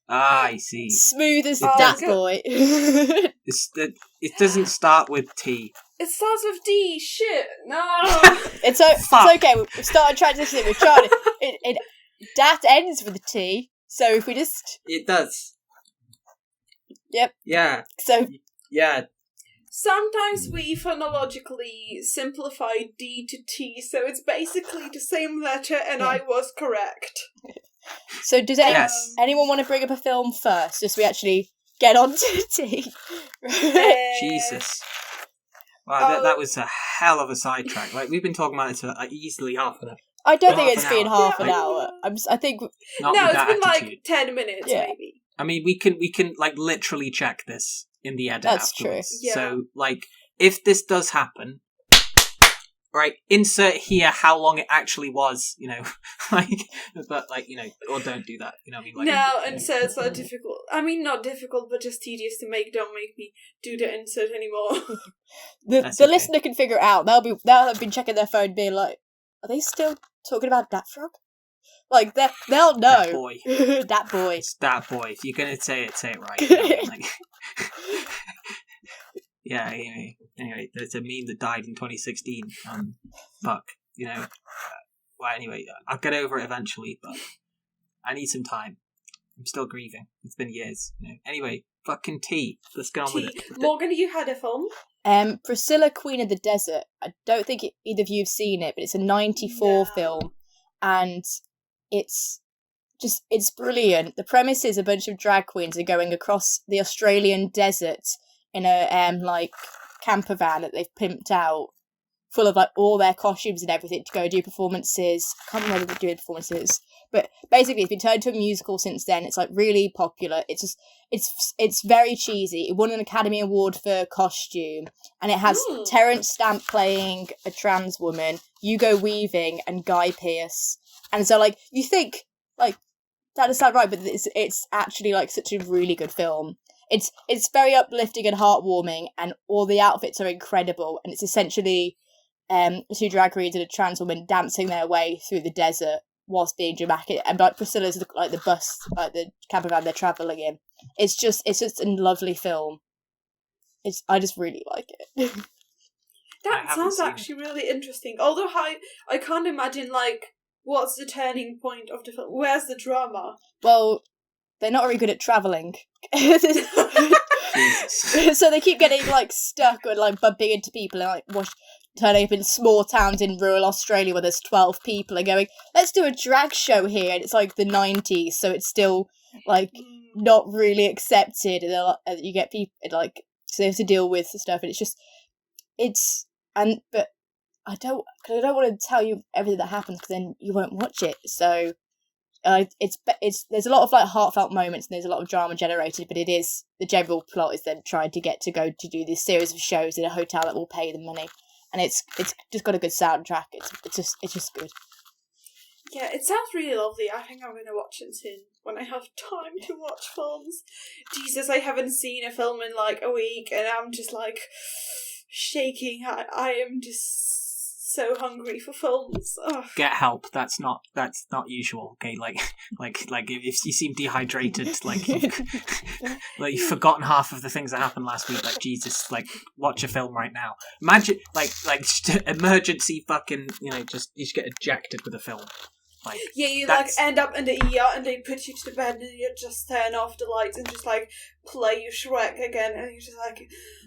Ah, I see. Smooth as Oh, that good. boy. It doesn't start with T. It starts with D. Shit. No. It's Fuck. okay. We've started transitioning. We've tried it. Dat ends with a T. So if we just It does. Yep. Yeah. so Yeah. Sometimes we phonologically simplify D to T, so it's basically the same letter, and I was correct. so does Yes. anyone want to bring up a film first? Just so we actually get on to T. Jesus. Wow, that was a hell of a sidetrack. Like, we've been talking about it for easily half an hour. I don't Half think it's an been hour. half an Yeah, hour. I think Not No, with it's that been attitude. like 10 minutes, Yeah. maybe. I mean, we can like literally check this in the edit That's true. afterwards. Yeah. So, like, if this does happen, right, insert here how long it actually was, you know, like, but like, you know, or don't do that, you know what I mean? Like, No, inserts are difficult. I mean, not difficult, but just tedious to make. Don't make me do the insert anymore. the That's the okay. listener can figure it out. They'll have been checking their phone, being like, "Are they still talking about that frog?" Like they'll know. That boy. That boy. It's Dat Boy. If you're gonna say it right. You know what I mean? Like, yeah, Anyway, there's a meme that died in 2016. Fuck, well, anyway, I'll get over it eventually, but I need some time. I'm still grieving. It's been years. Anyway, fucking tea. Let's get on with it. Morgan, you had a film? Priscilla, Queen of the Desert. I don't think either of you have seen it, but it's a 94 film, and it's brilliant. The premise is a bunch of drag queens are going across the Australian desert in a camper van that they've pimped out, full of all their costumes and everything to go do performances. I can't remember what they're doing performances, but basically it's been turned into a musical since then. It's really popular. It's very cheesy. It won an Academy Award for costume, and it has Terence Stamp playing a trans woman, Hugo Weaving, and Guy Pearce. And so you think that doesn't sound right, but it's actually such a really good film. It's very uplifting and heartwarming, and all the outfits are incredible, and it's essentially two drag queens and a trans woman dancing their way through the desert whilst being dramatic, and Priscilla's the bus, the camper van they're travelling in. It's just a lovely film. I just really like it. That sounds actually really interesting. Although I can't imagine what's the turning point of the film. Where's the drama? Well, they're not very good at travelling. So they keep getting stuck and bumping into people and turning up in small towns in rural Australia where there's 12 people and going, let's do a drag show here, and it's the 90s, so it's still not really accepted, and you get people so they have to deal with stuff, and but I don't want to tell you everything that happens because then you won't watch it. So there's a lot of heartfelt moments and there's a lot of drama generated, but the general plot is them trying to get to go to do this series of shows in a hotel that will pay them money, and it's just got a good soundtrack. It's just good. Yeah, it sounds really lovely. I think I'm going to watch it soon when I have time to watch films. Jesus, I haven't seen a film in a week, and I'm just shaking. I am just so hungry for films. Ugh. Get help. That's not usual. Okay, if you seem dehydrated, you've forgotten half of the things that happened last week. Jesus, watch a film right now. Imagine emergency fucking you just get ejected with a film. You end up in the ER and they put you to the bed and you just turn off the lights and just play your Shrek again, and you're just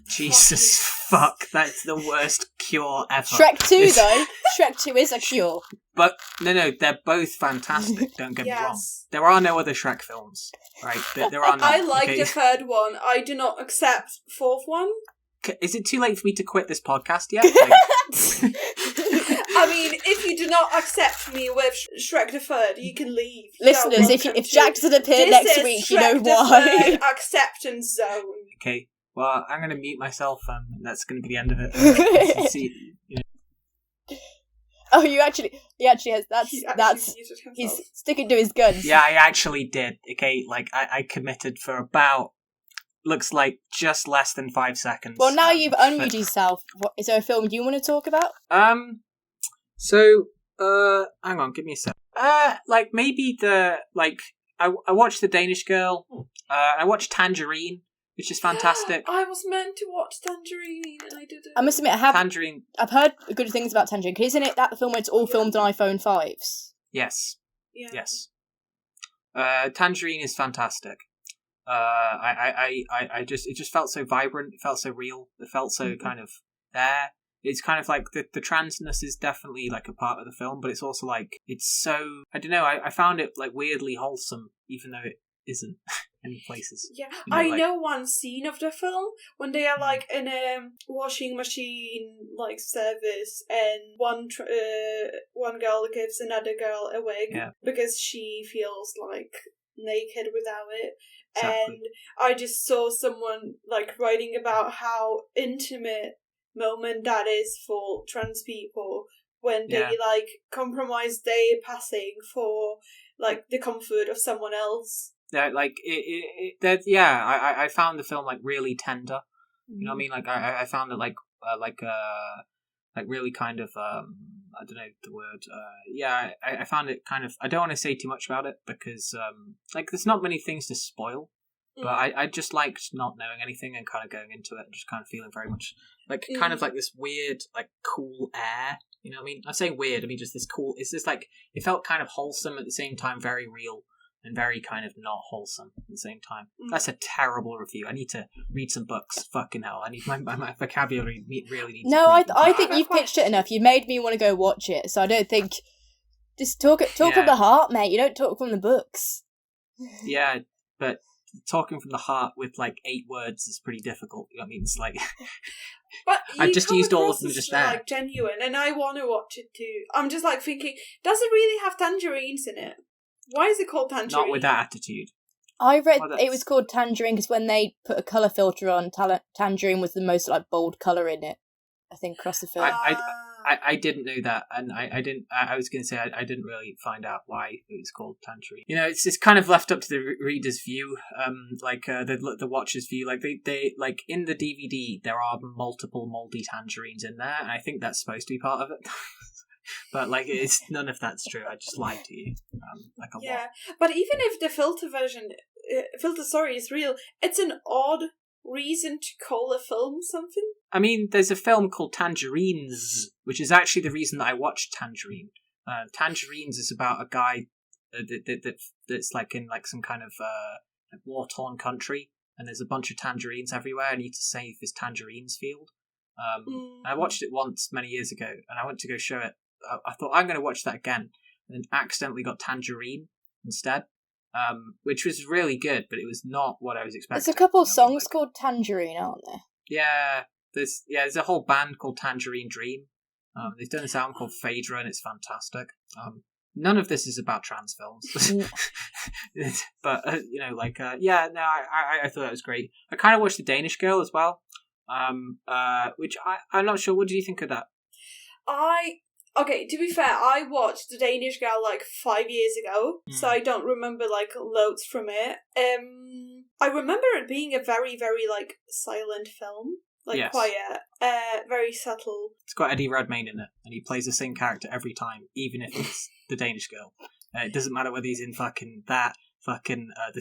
Jesus fuck, that's the worst cure ever. Shrek 2 though. Shrek 2 is a cure. But no, they're both fantastic, don't get me wrong. There are no other Shrek films, right? There are not. I like the third one. I do not accept fourth one. Is it too late for me to quit this podcast yet? I mean, if you do not accept me with Shrek the Third, you can leave. Listeners, if Jack doesn't appear next week, you know why. Acceptance zone. Okay, well, I'm going to mute myself, and that's going to be the end of it. See, Oh, he actually has. He's sticking to his guns. Yeah, I actually did. Okay, I committed for about. Looks like just less than 5 seconds. Well, now you've unmuted yourself. Is there a film you want to talk about? So, hang on, give me a sec. Maybe I watched The Danish Girl. I watched Tangerine, which is fantastic. I was meant to watch Tangerine, and I didn't. I must admit, Tangerine. I've heard good things about Tangerine. Isn't it that the film where it's all filmed on iPhone 5s? Yes. Yeah. Yes. Tangerine is fantastic. It just felt so vibrant. It felt so real. It felt so kind of there. It's kind of the transness is definitely a part of the film, but it's also it's so, I don't know, I found it weirdly wholesome, even though it isn't in places. Yeah, I know one scene of the film when they are in a washing machine service, and one girl gives another girl a wig because she feels naked without it. Exactly. And I just saw someone writing about how intimate moment that is for trans people when they compromise their passing for the comfort of someone else. Yeah, I found the film really tender. You know what I mean? I found it really kind of I don't know the word. I found it kind of. I don't want to say too much about it because there's not many things to spoil. But I just liked not knowing anything and kind of going into it and just kind of feeling very much like kind of like this weird, like cool air. You know what I mean? I say weird, I mean just this cool. It's just like it felt kind of wholesome at the same time, very real. And very kind of not wholesome at the same time. That's a terrible review. I need to read some books. Fucking hell. I need my vocabulary really needs No, to I think you've pitched it enough. You made me want to go watch it, so I don't think... Just talk from the heart, mate. You don't talk from the books. Yeah, but talking from the heart with like 8 words is pretty difficult. You know what I mean? It's like... But I've just used all of them just there. Like genuine, and I want to watch it too. I'm just like thinking, does it really have tangerines in it? Why is it called Tangerine? Not with that attitude. I read it was called Tangerine because when they put a colour filter on, Tangerine was the most like bold colour in it, I think, across the film. I didn't know that, and I didn't. I was going to say I didn't really find out why it was called Tangerine. You know, it's kind of left up to the reader's view, the watcher's view. Like they like in the DVD there are multiple mouldy tangerines in there, and I think that's supposed to be part of it. But like, it's none of that's true. I just lied to you, like a lot. But even if the filter is real, it's an odd reason to call a film something. I mean, there's a film called Tangerines, which is actually the reason that I watched Tangerine. Tangerines is about a guy that's like in like some kind of war-torn country, and there's a bunch of tangerines everywhere, and he needs to save his tangerines field. I watched it once many years ago, and I went to go show it. I thought I'm going to watch that again, and then accidentally got Tangerine instead, which was really good, but it was not what I was expecting. There's a couple of songs called Tangerine, aren't there? Yeah, there's a whole band called Tangerine Dream. They've done this album called Phaedra, and it's fantastic. None of this is about trans films, but I thought that was great. I kind of watched The Danish Girl as well, which I'm not sure. What do you think of that? Okay, to be fair, I watched The Danish Girl like 5 years ago, so I don't remember like loads from it. I remember it being a very, very like silent film, like quiet, very subtle. It's got Eddie Redmayne in it, and he plays the same character every time, even if it's The Danish Girl. It doesn't matter whether he's in The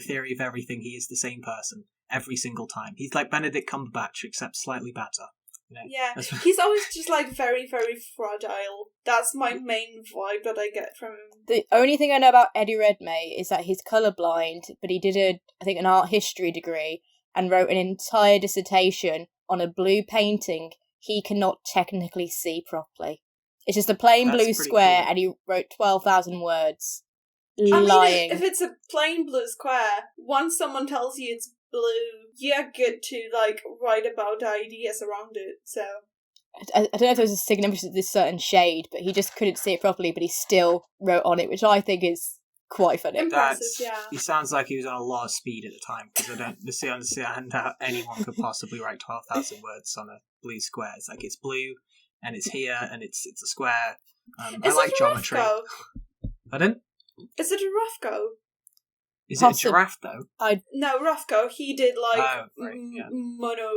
Theory of Everything. He is the same person every single time. He's like Benedict Cumberbatch, except slightly better. You know, yeah, he's always just like very, very fragile. That's my main vibe that I get from him. The only thing I know about Eddie Redmayne is that he's colourblind, but he did an art history degree and wrote an entire dissertation on a blue painting he cannot technically see properly. It's just a plain blue square, cool. And he wrote 12,000 words. I Lying. mean, if it's a plain blue square, once someone tells you it's blue, you're good to like write about the ideas around it. So I don't know if there was a significance of this certain shade, but he just couldn't see it properly, but he still wrote on it, which I think is quite funny. Impressive, yeah. He sounds like he was on a lot of speed at the time, because I don't understand how anyone could possibly write 12,000 words on a blue square. It's like, it's blue, and it's here, and it's a square. I like geometry. Pardon? Is it a rough go? Is it a giraffe, though? No, Rothko, he did like mono.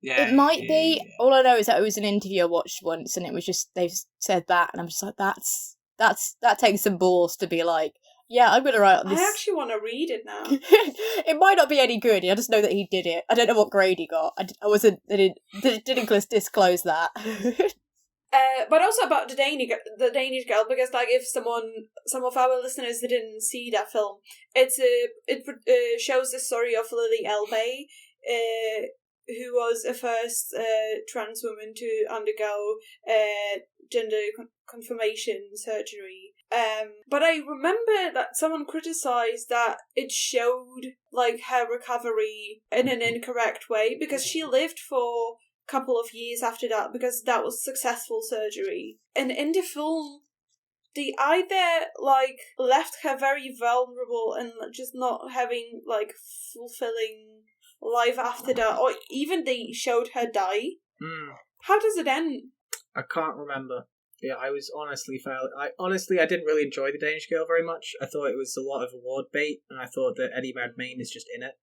Yeah, it might be. Yeah. All I know is that it was an interview I watched once, and it was just they said that, and I'm just like, that takes some balls to be like, yeah, I'm gonna write on this. I actually want to read it now. It might not be any good. I just know that he did it. I don't know what grade he got. I wasn't. They didn't disclose that. But also about the Danish Girl, because like if some of our listeners didn't see that film, it shows the story of Lily Elbe, who was the first trans woman to undergo gender confirmation surgery. But I remember that someone criticized that it showed like her recovery in an incorrect way, because she lived for couple of years after that, because that was successful surgery. And in the film, they either like left her very vulnerable and just not having like fulfilling life after that, or even they showed her die. How does it end? I can't remember. Yeah, I didn't really enjoy The Danish Girl very much. I thought it was a lot of award bait, and I thought that Eddie Redmayne is just in it.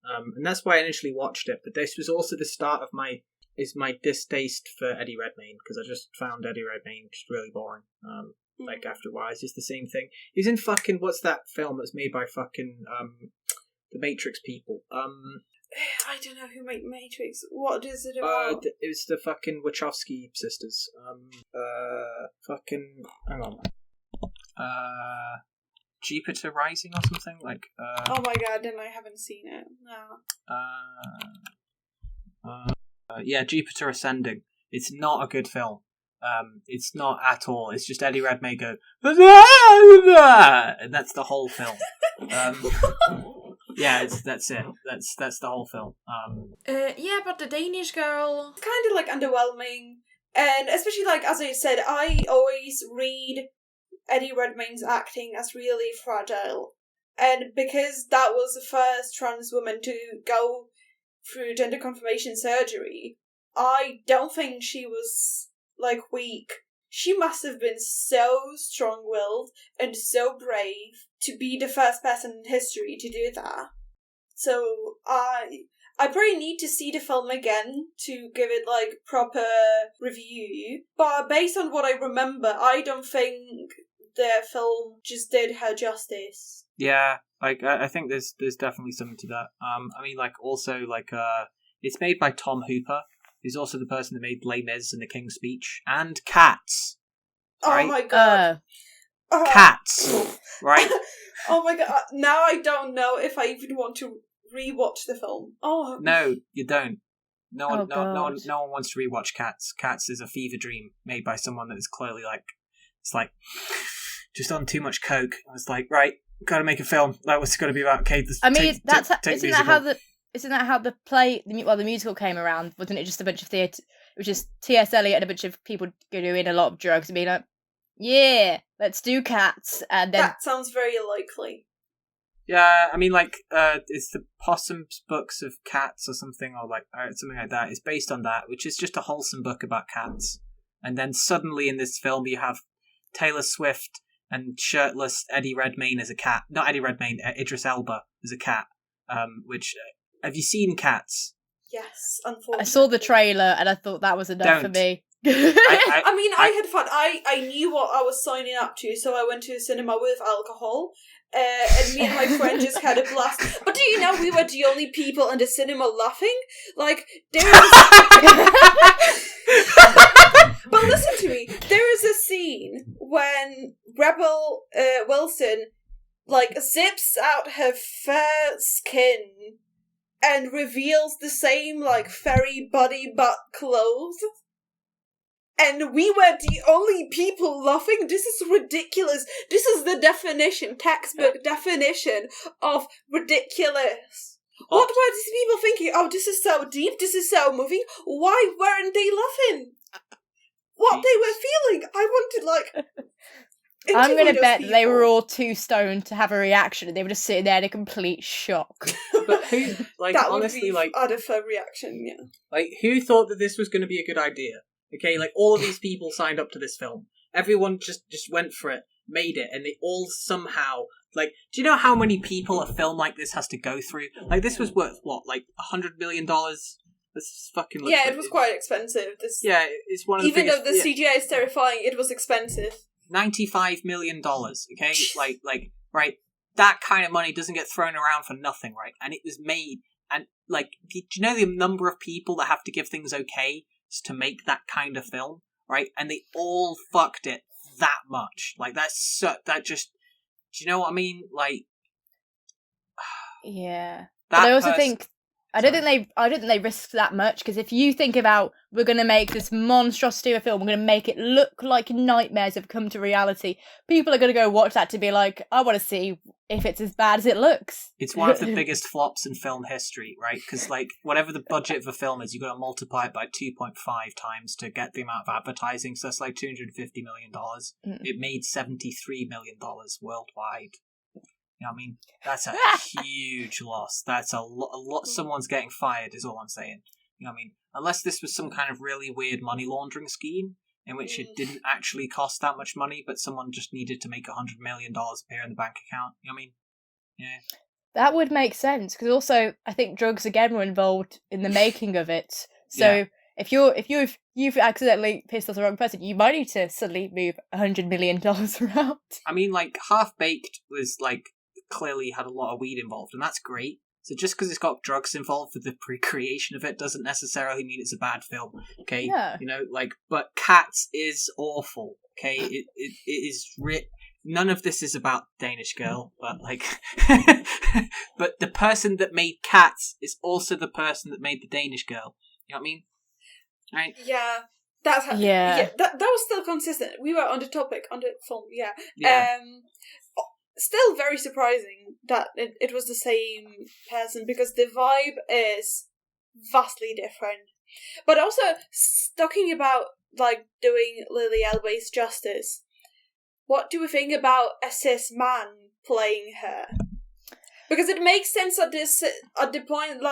And that's why I initially watched it, but this was also the start of my distaste for Eddie Redmayne, because I just found Eddie Redmayne just really boring. Like after a while, it's just the same thing. He's in fucking, what's that film that's made by fucking the Matrix people. I don't know who made Matrix. What is it about? It was the fucking Wachowski sisters. Hang on. Jupiter Rising or something like. Oh my god! Then I haven't seen it. No. Yeah, Jupiter Ascending. It's not a good film. It's not at all. It's just Eddie Redmayne go, and that's the whole film. Yeah, that's it. That's the whole film. Yeah, but the Danish girl. It's kind of like underwhelming, and especially like as I said, I always read Eddie Redmayne's acting as really fragile, and because that was the first trans woman to go through gender confirmation surgery, I don't think she was like weak. She must have been so strong-willed and so brave to be the first person in history to do that. So I probably need to see the film again to give it like proper review. But based on what I remember, I don't think the film just did her justice. Yeah, like I think there's definitely something to that. I mean, like also like it's made by Tom Hooper, who's also the person that made Les Mis and The King's Speech and Cats. Right? Oh my god. Cats, right? Oh my god. Now I don't know if I even want to rewatch the film. Oh no, you don't. No one God. no one wants to rewatch Cats. Cats is a fever dream made by someone that is clearly like it's like just on too much coke. I was like, right, gotta make a film. That was gotta be about okay. I mean, isn't that how the play, the musical came around? Wasn't it just a bunch of theatre? It was just T.S. Eliot and a bunch of people doing a lot of drugs and being like, yeah, let's do Cats, and then that sounds very likely. Yeah, I mean, like, it's the Possum's Books of Cats or something, or like something like that. It's based on that, which is just a wholesome book about cats. And then suddenly in this film, you have Taylor Swift and shirtless Eddie Redmayne as a cat. Not Eddie Redmayne, Idris Elba as a cat. Which have you seen Cats? Yes, unfortunately. I saw the trailer and I thought that was enough for me. I had fun. I knew what I was signing up to, so I went to the cinema with alcohol. And me and my friend just had a blast. But do you know we were the only people in the cinema laughing? Like, there was... But listen to me. There is a scene when Rebel Wilson, like, zips out her fur skin and reveals the same, like, fairy body butt clothes. And we were the only people laughing. This is ridiculous. This is the definition, textbook definition of ridiculous. What were these people thinking? Oh, this is so deep. This is so moving. Why weren't they laughing? What they were feeling? I wanted, like... I'm going to bet people. they were all too stoned to have a reaction and they were just sitting there in a complete shock. But who, like, that honestly, would be like... out of a reaction, yeah. Like, who thought that this was going to be a good idea? Okay, like, all of these people signed up to this film. Everyone just went for it, made it, and they all somehow... Like, do you know how many people a film like this has to go through? Like, this was worth, what, like, $100 million? This fucking... Yeah, it was quite expensive. Yeah, it's one of the Even biggest... though the CGI is terrifying, it was expensive. $95 million, okay? like, right, that kind of money doesn't get thrown around for nothing, right? And it was made, and, like, do you know the number of people that have to give things okay to make that kind of film, right? And they all fucked it that much. Like, that just, do you know what I mean? Like, yeah. But I also think, I don't think they risked that much, because if you think about, we're going to make this monstrosity of a film, we're going to make it look like nightmares have come to reality, people are going to go watch that to be like, I want to see if it's as bad as it looks. It's one of the biggest flops in film history, right? Because, like, whatever the budget of a film is, you've got to multiply it by 2.5 times to get the amount of advertising, so that's like $250 million. It made $73 million worldwide. You know what I mean? That's a huge loss. That's a lot. Someone's getting fired is all I'm saying. You know what I mean? Unless this was some kind of really weird money laundering scheme in which it didn't actually cost that much money, but someone just needed to make $100 million appear in the bank account. You know what I mean? Yeah. That would make sense, because also I think drugs again were involved in the making of it. So if you've accidentally pissed off the wrong person, you might need to suddenly move $100 million around. I mean, like, Half Baked was like clearly had a lot of weed involved, and that's great. So just because it's got drugs involved for the pre-creation of it doesn't necessarily mean it's a bad film. Okay, Yeah. But Cats is awful. Okay, it is none of this is about Danish Girl, but but the person that made Cats is also the person that made the Danish Girl. You know what I mean? Right? Yeah. That's how, Yeah. that was still consistent. We were on the topic, on the film, yeah. Yeah. Still very surprising that it was the same person, because the vibe is vastly different. But also, talking about, doing Lily Elway's justice, what do we think about a cis man playing her? Because it makes sense at the point,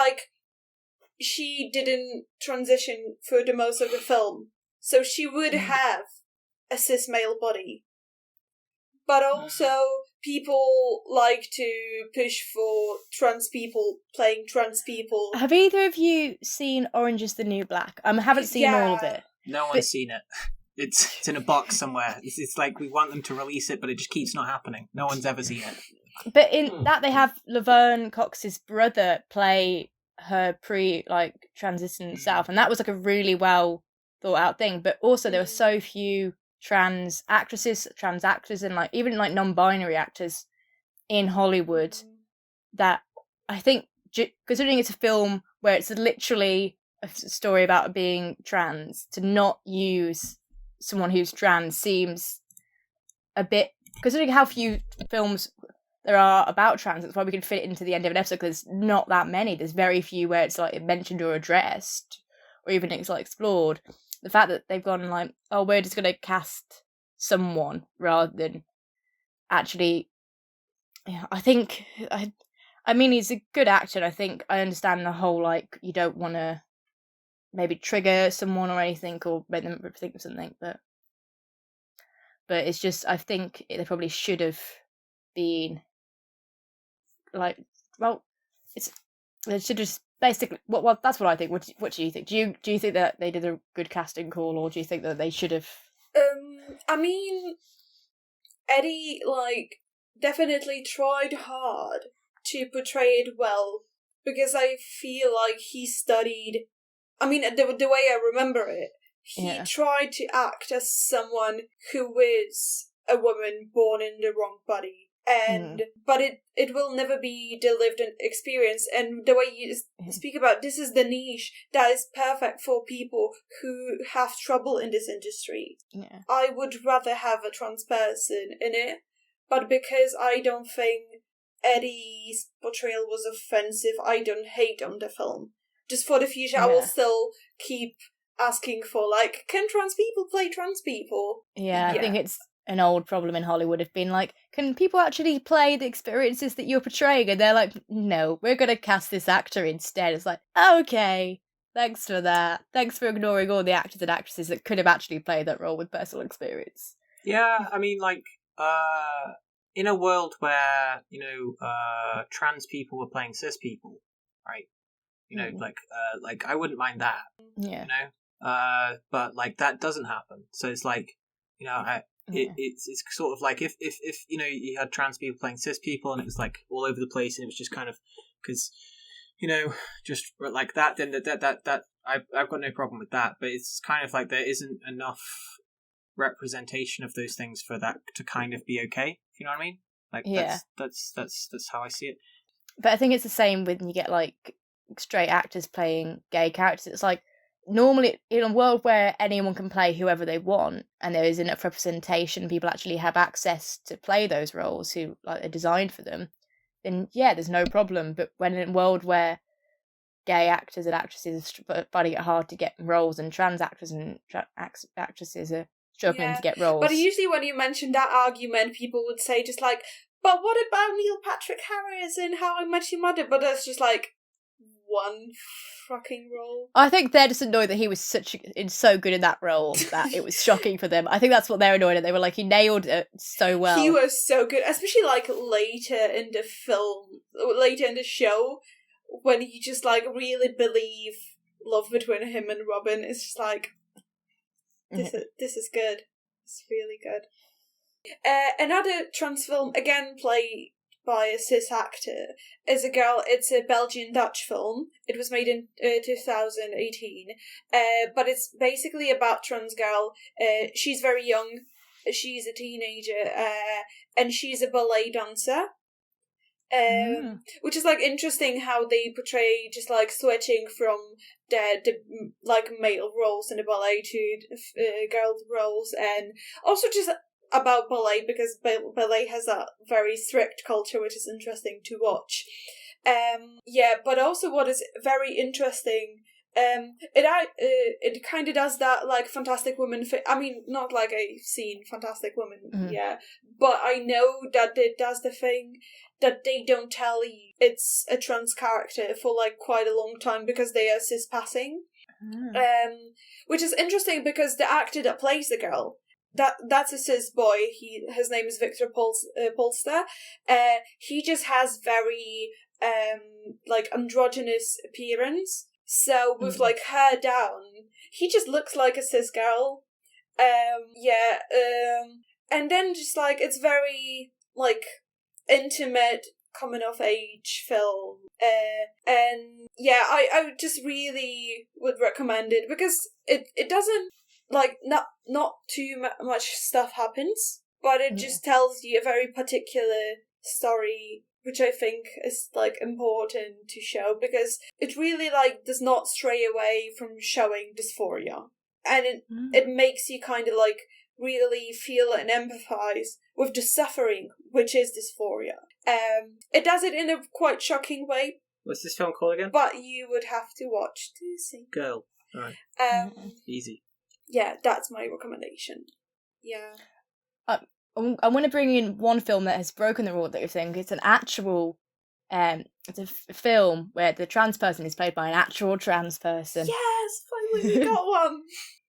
she didn't transition for the most of the film, so she would have a cis male body. But also, people like to push for trans people playing trans people. Have either of you seen Orange is the New Black? I haven't seen all of it. No one's seen it. It's in a box somewhere. It's like we want them to release it, but it just keeps not happening. No one's ever seen it. But in that, they have Laverne Cox's brother play her transition self, and that was a really well thought out thing. But also, there were so few trans actors, and even non-binary actors in Hollywood that I think, considering it's a film where it's literally a story about being trans, to not use someone who's trans seems a bit, considering how few films there are about trans. That's why we can fit it into the end of an episode, because there's not that many. There's very few where it's mentioned or addressed, or even it's explored. The fact that they've gone we're just going to cast someone rather than actually, I think, I mean, he's a good actor, and I think I understand the whole, you don't want to maybe trigger someone or anything, or make them think of something, but it's just, I think they probably should have been, they should just, basically, well, that's what I think. What do you think? Do you think that they did a good casting call, or do you think that they should have? I mean, Eddie definitely tried hard to portray it well, because I feel like he studied. I mean, the way I remember it, he tried to act as someone who is a woman born in the wrong body. But it will never be the lived experience, and the way you speak about this is the niche that is perfect for people who have trouble in this industry. I would rather have a trans person in it, but because I don't think Eddie's portrayal was offensive, I don't hate on the film. Just for the future, I will still keep asking for can trans people play trans people? I think it's an old problem in Hollywood of being can people actually play the experiences that you're portraying? And they're no, we're going to cast this actor instead. It's okay, thanks for that. Thanks for ignoring all the actors and actresses that could have actually played that role with personal experience. Yeah, I mean, in a world where, trans people were playing cis people, right? I wouldn't mind that. Yeah. But that doesn't happen. So it's it's sort of if you had trans people playing cis people, and it was all over the place, and it was just kind of because just that, then that I've got no problem with that. But it's kind of there isn't enough representation of those things for that to kind of be okay. If you know what I mean? That's how I see it. But I think it's the same when you get straight actors playing gay characters. It's normally in a world where anyone can play whoever they want, and there is enough representation, people actually have access to play those roles who are designed for them, then there's no problem. But when in a world where gay actors and actresses are finding it hard to get roles, and trans actors and actresses are struggling to get roles. But usually when you mention that argument, people would say just but what about Neil Patrick Harris in How I Met Your Mother? But that's just one fucking role. I think they're just annoyed that he was so good in that role that it was shocking for them. I think that's what they're annoyed at. They were he nailed it so well. He was so good, especially later in the film, later in the show, when you just really believe love between him and Robin. It's just this is good. It's really good. Another trans film, again played by a cis actor is a girl. It's a Belgian-Dutch film. It was made in 2018, but it's basically about trans girl. She's very young. She's a teenager, and she's a ballet dancer. Which is like interesting how they portray just like switching from the like male roles in the ballet to girl roles, and also just about ballet because ballet has a very strict culture, which is interesting to watch. But also what is very interesting. It kind of does that like Fantastic Woman. I mean, not like I've seen Fantastic Woman, but I know that it does the thing that they don't tell you it's a trans character for like quite a long time because they are cis-passing. Which is interesting because the actor that plays the girl, that's a cis boy. His name is Victor Polster. He just has very like androgynous appearance. So with like hair down, he just looks like a cis girl. And then just like it's very like intimate coming of age film. And yeah, I just really would recommend it because it doesn't like not too much stuff happens, but it just tells you a very particular story, which I think is like important to show because it really like does not stray away from showing dysphoria, and it makes you kind of like really feel and empathize with the suffering which is dysphoria. It does it in a quite shocking way. What's this film called again? But you would have to watch to see. Girl. Right. Easy. Yeah, that's my recommendation. Yeah. I want to bring in one film that has broken the rule that you're saying. It's an actual, it's a film where the trans person is played by an actual trans person. Yes, finally we got one.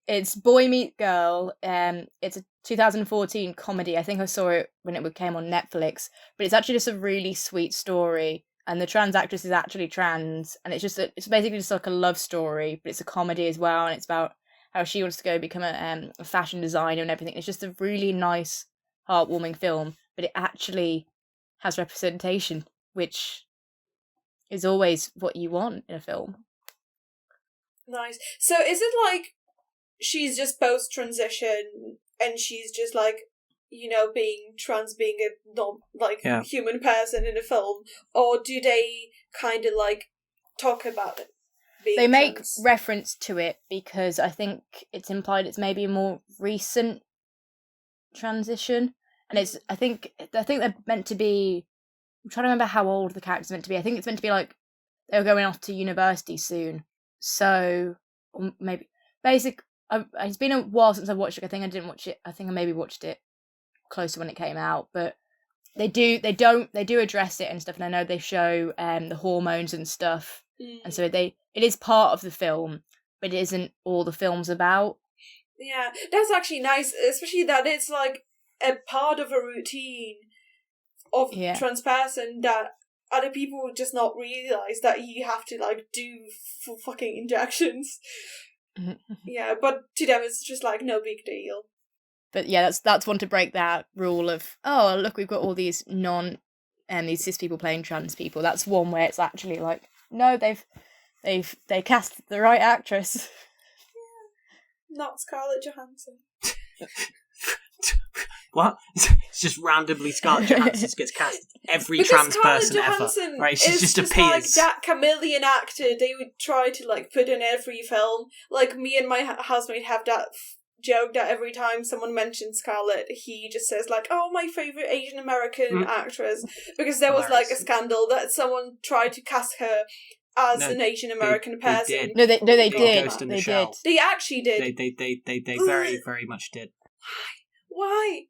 It's Boy Meet Girl. It's a 2014 comedy. I think I saw it when it came on Netflix, but it's actually just a really sweet story. And the trans actress is actually trans, and it's basically just like a love story, but it's a comedy as well, and it's about how she wants to go become a fashion designer and everything. It's just a really nice, heartwarming film, but it actually has representation, which is always what you want in a film. Nice. So is it like she's just post-transition and she's just like, you know, being trans, being a not like human person in a film, or do they kind of like talk about it? They make trans? reference to it because I think it's implied it's maybe a more recent transition, and I think they're meant to be. I'm trying to remember how old the character's meant to be. I think it's meant to be like they were going off to university soon, so or maybe basic. It's been a while since I watched it. I think I didn't watch it. I think I maybe watched it close to when it came out, but they do address it and stuff, and I know they show the hormones and stuff, and so it is part of the film, but it isn't all the film's about. Yeah, that's actually nice, especially that it's like a part of a routine of trans person that other people would just not realise that you have to like do for fucking injections. Yeah, but to them it's just like no big deal. But yeah, that's one to break that rule of, oh look, we've got all these these cis people playing trans people. That's one where it's actually like, no, they cast the right actress. Yeah. Not Scarlett Johansson. What? It's just randomly Scarlett Johansson gets cast every because trans person Johansson ever. Right? She just appears. Like that chameleon actor they would try to like put in every film. Like me and my housemate have that joke that every time someone mentions Scarlett, he just says like, "Oh, my favorite Asian American actress," because there was like a scandal that someone tried to cast her as an Asian American person. They did. They did. They actually did. They very, very much did. Why?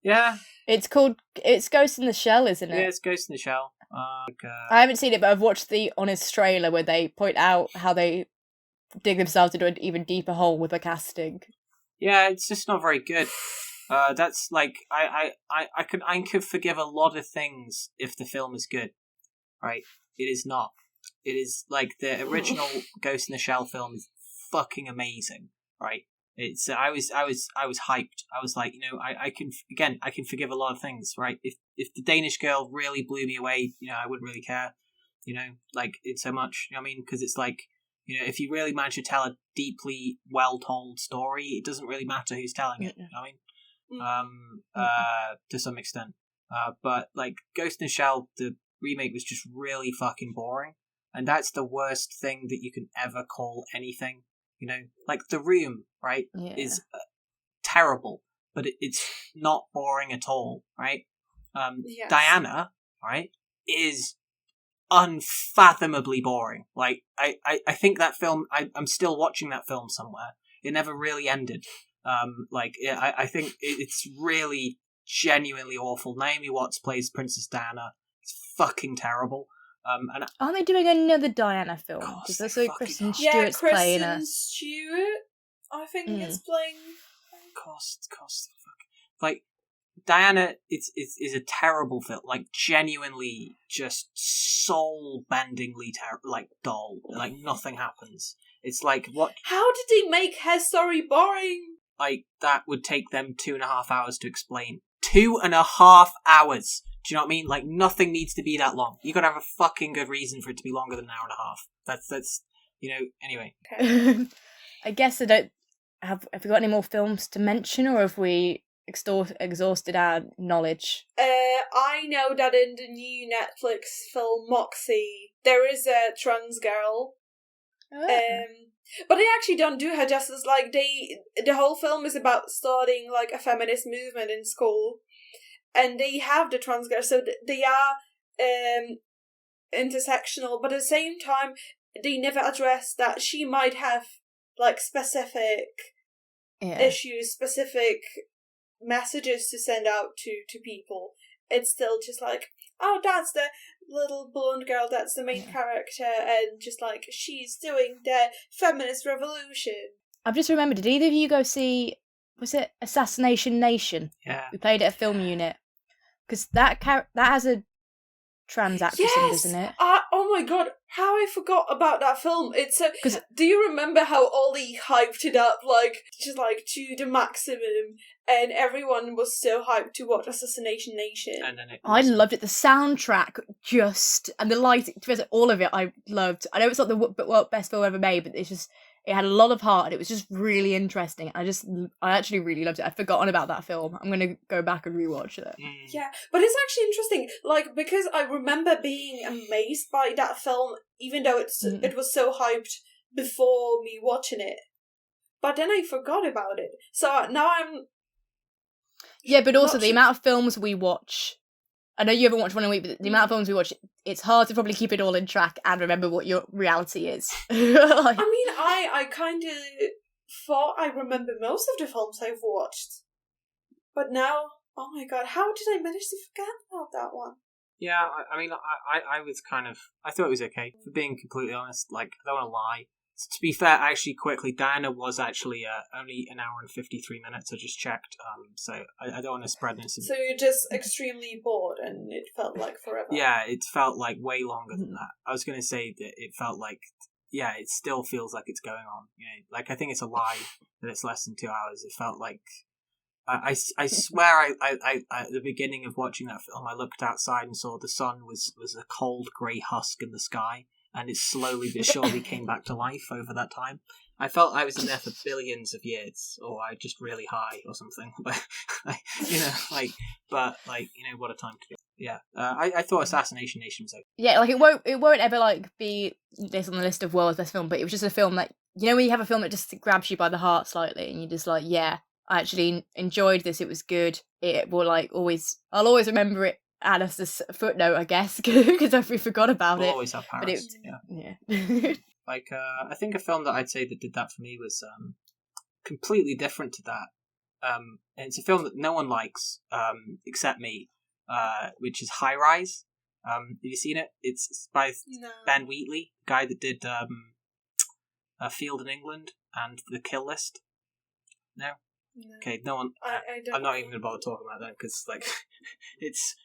Yeah. It's Ghost in the Shell, isn't it? Yeah, it's Ghost in the Shell. I haven't seen it, but I've watched the Honest trailer where they point out how they dig themselves into an even deeper hole with the casting. Yeah, it's just not very good. That's like I could forgive a lot of things if the film is good, right? It is not. It is like the original Ghost in the Shell film is fucking amazing, right? It's I was hyped. I was like, I can forgive a lot of things, right? If the Danish Girl really blew me away, I wouldn't really care, like it so much. You know what I mean? Because it's like, if you really manage to tell a deeply well told story, it doesn't really matter who's telling it. You know what I mean? To some extent. But like Ghost in the Shell, the remake was just really fucking boring, and that's the worst thing that you can ever call anything. Like The Room, right, is terrible, but it's not boring at all, right? Yes. Diana, right, is unfathomably boring. Like, I think that film, I'm still watching that film somewhere. It never really ended. I think it's really genuinely awful. Naomi Watts plays Princess Diana. It's fucking terrible. And aren't they doing another Diana film? Gosh, Because they there's like fucking Kristen are. Stewart's playing her. Kristen Stewart, I think is playing. Cost. Like, Diana is a terrible film. Like, genuinely, just soul-bendingly dull. Like, nothing happens. It's like, what? How did they make her story boring? Like, that would take them 2.5 hours to explain. 2.5 hours! Do you know what I mean? Like, nothing needs to be that long. You gotta have a fucking good reason for it to be longer than an hour and a half. That's anyway. Okay. I guess I don't... Have we got any more films to mention, or have we exhausted our knowledge? I know that in the new Netflix film Moxie, there is a trans girl. But they actually don't do her justice. Like, the whole film is about starting like a feminist movement in school, and they have the trans girl, so they are intersectional, but at the same time, they never address that she might have like specific issues, specific messages to send out to people. It's still just like, oh, that's the little blonde girl, that's the main character, and just like, she's doing the feminist revolution. I've just remembered, did either of you go see, was it Assassination Nation? Yeah. We played at a film unit. Because that has a trans actress in it, doesn't it? Oh my god, how I forgot about that film. It's do you remember how Ollie hyped it up, like, just like to the maximum, and everyone was so hyped to watch Assassination Nation? And then I loved it. The soundtrack and the lighting, all of it I loved. I know it's not the best film ever made, but it had a lot of heart, and it was just really interesting. I actually really loved it. I'd forgotten about that film. I'm going to go back and rewatch it. Yeah, but it's actually interesting, like, because I remember being amazed by that film, even though it was so hyped before me watching it. But then I forgot about it. So now I'm... Yeah, but also the amount of films we watch... I know you haven't watched one a week, but the amount of films we watch, it's hard to probably keep it all in track and remember what your reality is. I kind of thought I remember most of the films I've watched. But now, oh my god, how did I manage to forget about that one? Yeah, I was kind of... I thought it was okay, for being completely honest. Like, I don't want to lie. To be fair, actually, quickly, Diana was actually only an hour and 53 minutes. I just checked, so I don't want to spread this. So you're just extremely bored, and it felt like forever. Yeah, it felt like way longer than that. I was going to say that it felt like, yeah, it still feels like it's going on. Like, I think it's a lie that it's less than 2 hours. It felt like... I swear I at the beginning of watching that film, I looked outside and saw the sun was a cold grey husk in the sky, and it slowly but surely came back to life over that time. I felt I was in there for billions of years, or I just really high or something. But what a time to do. Yeah, I thought Assassination Nation was okay. Yeah, like it won't ever like be this on the list of world's best film, but it was just a film that, when you have a film that just grabs you by the heart slightly, and you're just like, yeah, I actually enjoyed this. It was good. It will I'll always remember it as a footnote, I guess, because I forgot about We'll it. always have Paris. Yeah. Like, I think a film that I'd say that did that for me was completely different to that. And it's a film that no one likes except me, which is High Rise. Have you seen it? It's by Ben Wheatley, the guy that did A Field in England and The Kill List. No? No. Okay, no one. I'm not even going to bother talking about that because, like, it's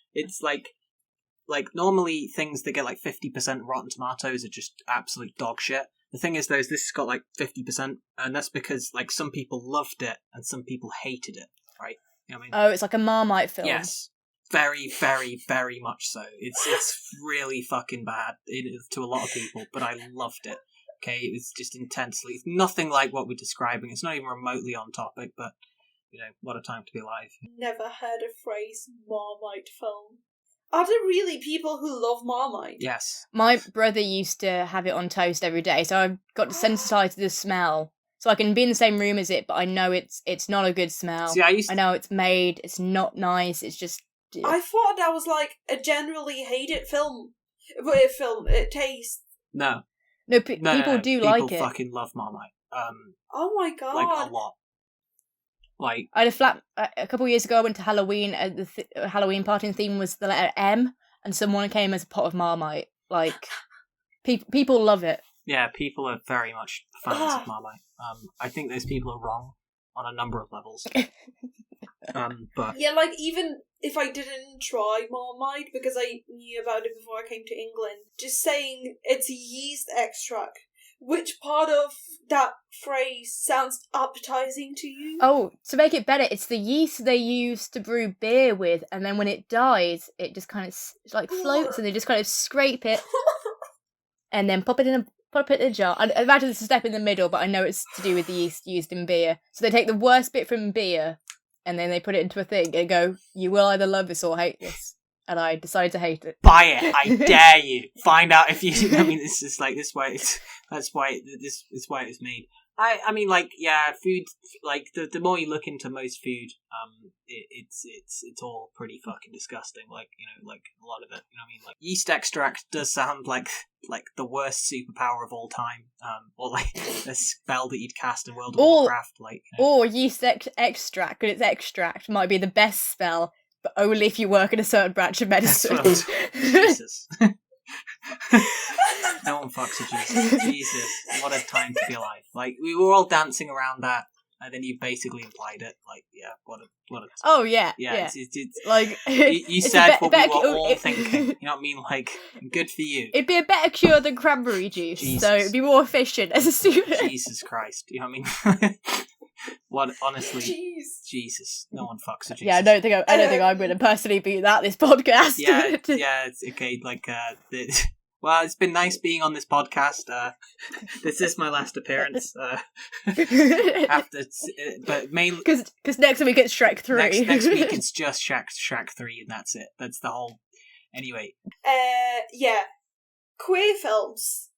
like normally things that get like 50% Rotten Tomatoes are just absolute dog shit. The thing is, though, is this has got like 50%, and that's because like some people loved it and some people hated it, right? You know what I mean? Oh, it's like a Marmite film. Yes, very, very, very much so. It's really fucking bad to a lot of people, but I loved it. Okay, it was just intensely. It's nothing like what we're describing. It's not even remotely on topic, but what a time to be alive. Never heard a phrase Marmite film. Are there really people who love Marmite? Yes. My brother used to have it on toast every day, so I've got desensitized to the smell. So I can be in the same room as it, but I know it's not a good smell. See, I know it's made, it's not nice, it's just... I thought that was like a generally hated film. Taste. No. No, people do like it. People fucking love Marmite. Oh my god. Like, a lot. Like, I had a couple of years ago. I went to Halloween. The Halloween party, and the theme was the letter M, and someone came as a pot of Marmite. Like, people love it. Yeah, people are very much fans of Marmite. I think those people are wrong on a number of levels. But yeah, like even if I didn't try Marmite because I knew about it before I came to England, just saying it's yeast extract. Which part of that phrase sounds appetizing to you? Oh, to make it better, it's the yeast they use to brew beer with, and then when it dies, it just kind of like floats, and they just kind of scrape it, and then pop it in a jar. I imagine it's a step in the middle, but I know it's to do with the yeast used in beer. So they take the worst bit from beer, and then they put it into a thing and go, "You will either love this or hate this." And I decided to hate it. Buy it! I dare you. Find out if you. I mean, this is like this way. That's why this is why it's made. I mean, like, yeah, food. Like the more you look into most food, it's all pretty fucking disgusting. Like, like a lot of it. You know what I mean? Like, yeast extract does sound like the worst superpower of all time. Or like a spell that you'd cast in World of Warcraft. Like, or yeast extract, because it's extract, might be the best spell. But only if you work in a certain branch of medicine. Jesus. No one fucks with Jesus. Jesus, what a time to be alive. Like, we were all dancing around that, and then you basically implied it. Like, yeah, what a oh, yeah. Yeah. It's like, you said what we were all thinking. You know what I mean? Like, good for you. It'd be a better cure than cranberry juice, so it'd be more efficient as a student. Jesus Christ. You know what I mean? What, honestly, Jeez. Jesus, no one fucks with Jesus. Yeah, I don't think I'm going to personally beat that this podcast. Yeah, it's okay. Like, well, it's been nice being on this podcast. This is my last appearance. But mainly because next week it's Shrek 3. Next week it's just Shrek 3, and that's it. That's the whole. Anyway. Yeah, queer films.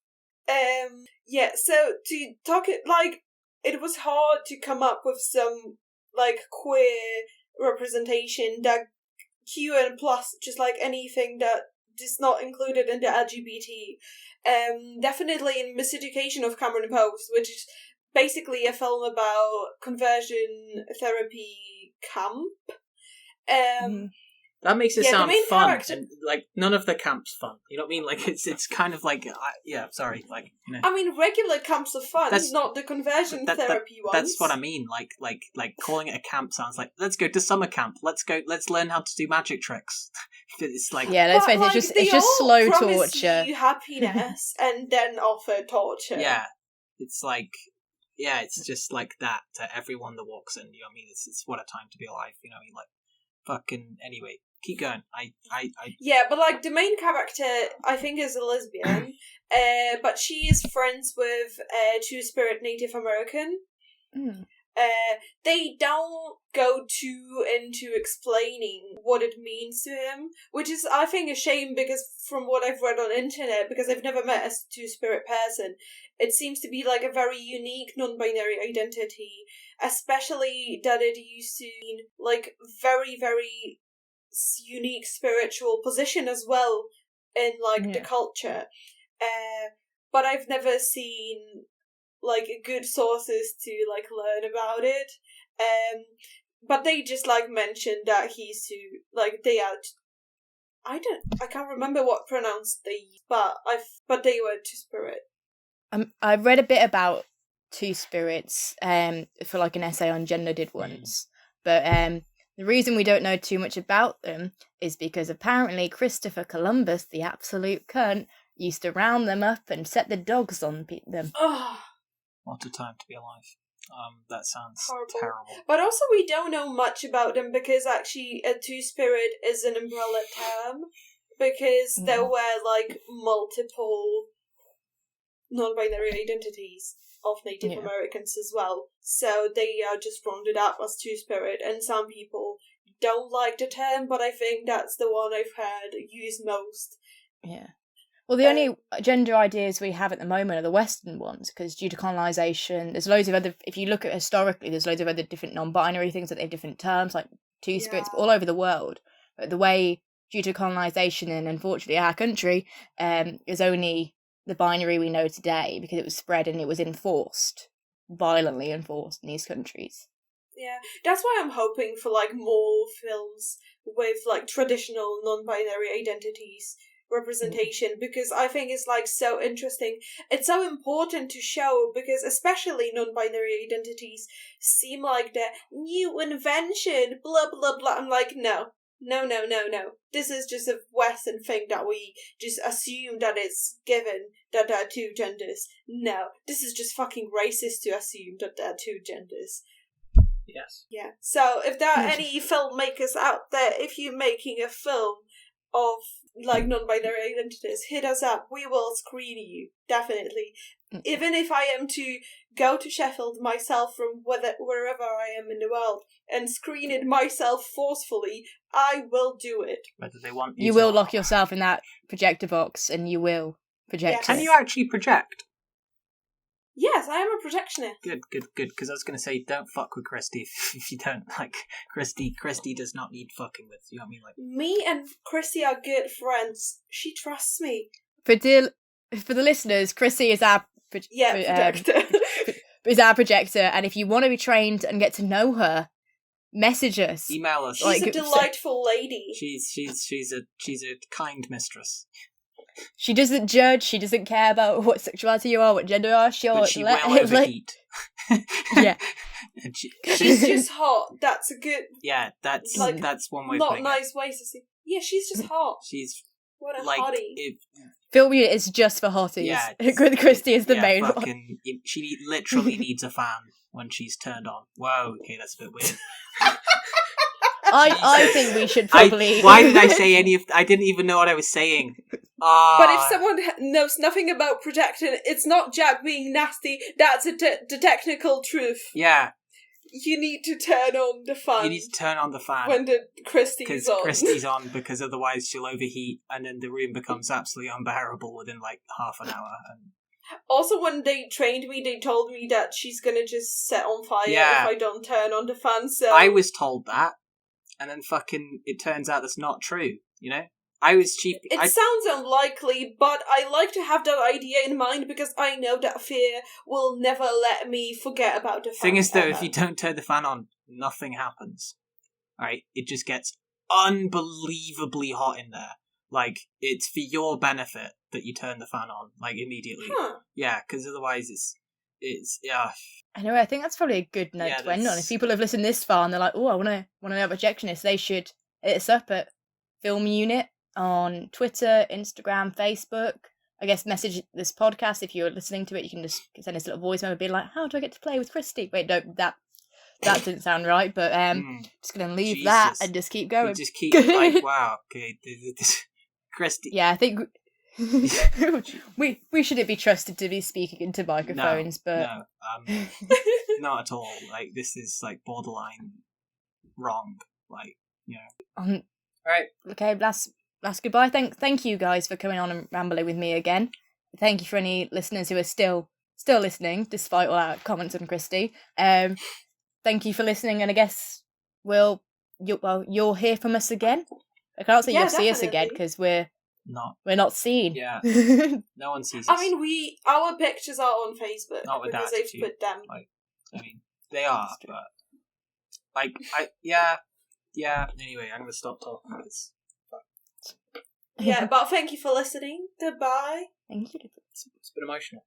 Yeah. So to talk it like. It was hard to come up with some, like, queer representation that Q and plus, just like anything that is not included in the LGBT. Definitely in Miseducation of Cameron Post, which is basically a film about conversion therapy camp. That makes it sound fun. Character... And, like, none of the camp's fun. You know what I mean? Like, it's kind of like, sorry, like, I mean, regular camps are fun, not the conversion therapy ones. That's what I mean. Like calling it a camp sounds like, let's go to summer camp. Let's learn how to do magic tricks. It's like, yeah, let's face it, it's just slow torture. You happiness and then offer torture. Yeah, it's like, yeah, it's just like that to everyone that walks in. You know what I mean? It's what a time to be alive. You know what I mean? Like, fucking, anyway. Keep going. Yeah, but like the main character, I think, is a lesbian, but she is friends with a Two-Spirit Native American. They don't go too into explaining what it means to him, which is, I think, a shame because from what I've read on internet, because I've never met a Two-Spirit person, it seems to be like a very unique non-binary identity, especially that it used to mean like very, very unique spiritual position as well in like the culture, but I've never seen like good sources to like learn about it, but they just like mentioned that he's to like they are I can't remember what pronounced they use, but they were Two-Spirit. I've read a bit about Two-Spirits for like an essay on gender did once, but the reason we don't know too much about them is because apparently Christopher Columbus, the absolute cunt, used to round them up and set the dogs on them. Oh, What a time to be alive. That sounds horrible. terrible. But also we don't know much about them because actually a two-spirit is an umbrella term because there were like multiple non-binary identities of Native Americans as well. So they are just rounded up as two-spirit, and some people don't like the term, but I think that's the one I've heard used most. Yeah. Well, the only gender ideas we have at the moment are the Western ones, because due to colonisation, there's loads of other, if you look at historically, there's loads of other different non-binary things that they have different terms, like two-spirits, all over the world. But the way, due to colonisation and unfortunately our country, is only the binary we know today, because it was spread and it was violently enforced in these countries. Yeah, that's why I'm hoping for like more films with like traditional non-binary identities representation, because I think it's like so interesting. It's so important to show, because especially non-binary identities seem like the new invention, blah blah blah. I'm like, no. This is just a Western thing that we just assume that it's given that there are two genders. No, this is just fucking racist to assume that there are two genders. Yes. Yeah. So if there are any filmmakers out there, if you're making a film of like non-binary identities, hit us up. We will screen you, definitely. Even if I am to go to Sheffield myself from wherever I am in the world and screen it myself forcefully, I will do it. Whether they want you will lock yourself in that projector box and you will project. Can you actually project? Yes, I am a projectionist. Good. Because I was going to say, don't fuck with Christy if you don't like Christy. Christy does not need fucking with. You know what I mean? Like, me and Christy are good friends. She trusts me. For the listeners, Chrissy is our projector. Is our projector, and if you want to be trained and get to know her, message us. Email us. She's a delightful lady. She's a kind mistress. She doesn't judge. She doesn't care about what sexuality you are, what gender you are. But she will overheat. Yeah. She's just hot. That's a good. Yeah, that's one way. Not nice way to see. Yeah, she's just hot. She's what a like hottie. Film unit is just for hotties. Yeah, Christy is the main one. She literally needs a fan when she's turned on. Whoa, okay, that's a bit weird. I think we should probably. Why did I say any of? I didn't even know what I was saying. But if someone knows nothing about projecting, it's not Jack being nasty. That's the technical truth. Yeah. You need to turn on the fan. You need to turn on the fan when Christy's on. Because Christy's on, because otherwise she'll overheat, and then the room becomes absolutely unbearable within like half an hour. And... Also, when they trained me, they told me that she's gonna just set on fire if I don't turn on the fan. So I was told that. And then fucking, it turns out that's not true, you know? I was cheap. It sounds unlikely, but I like to have that idea in mind because I know that fear will never let me forget about the fan. Thing is, though, if you don't turn the fan on, nothing happens. Right? It just gets unbelievably hot in there. Like, it's for your benefit that you turn the fan on, like, immediately. Huh. Yeah, because otherwise it's Anyway, I think that's probably a good note to end on. If people have listened this far and they're like, oh, I want to know about projectionists, they should hit us up at Film Unit on Twitter, Instagram, Facebook. I guess message this podcast. If you're listening to it, you can just send us a little voice memo being like, how do I get to play with Christy? Wait, no, that didn't sound right, but just going to leave that and just keep going. Just keep like, wow, okay, Christy. Yeah, I think... we shouldn't be trusted to be speaking into microphones, but not at all. Like, this is like borderline wrong. Like, you know. Right. Okay, last goodbye. Thank you guys for coming on and rambling with me again. Thank you for any listeners who are still listening despite all our comments on Christy. Thank you for listening, and I guess you'll hear from us again. I can't say you'll see us again because we're not seen. Yeah. No one sees us. I mean, our pictures are on Facebook because they've put them. Like, I mean, they are, but like, yeah. Anyway, I'm gonna stop talking about this. Yeah, but thank you for listening. Goodbye. Thank you. It's been emotional.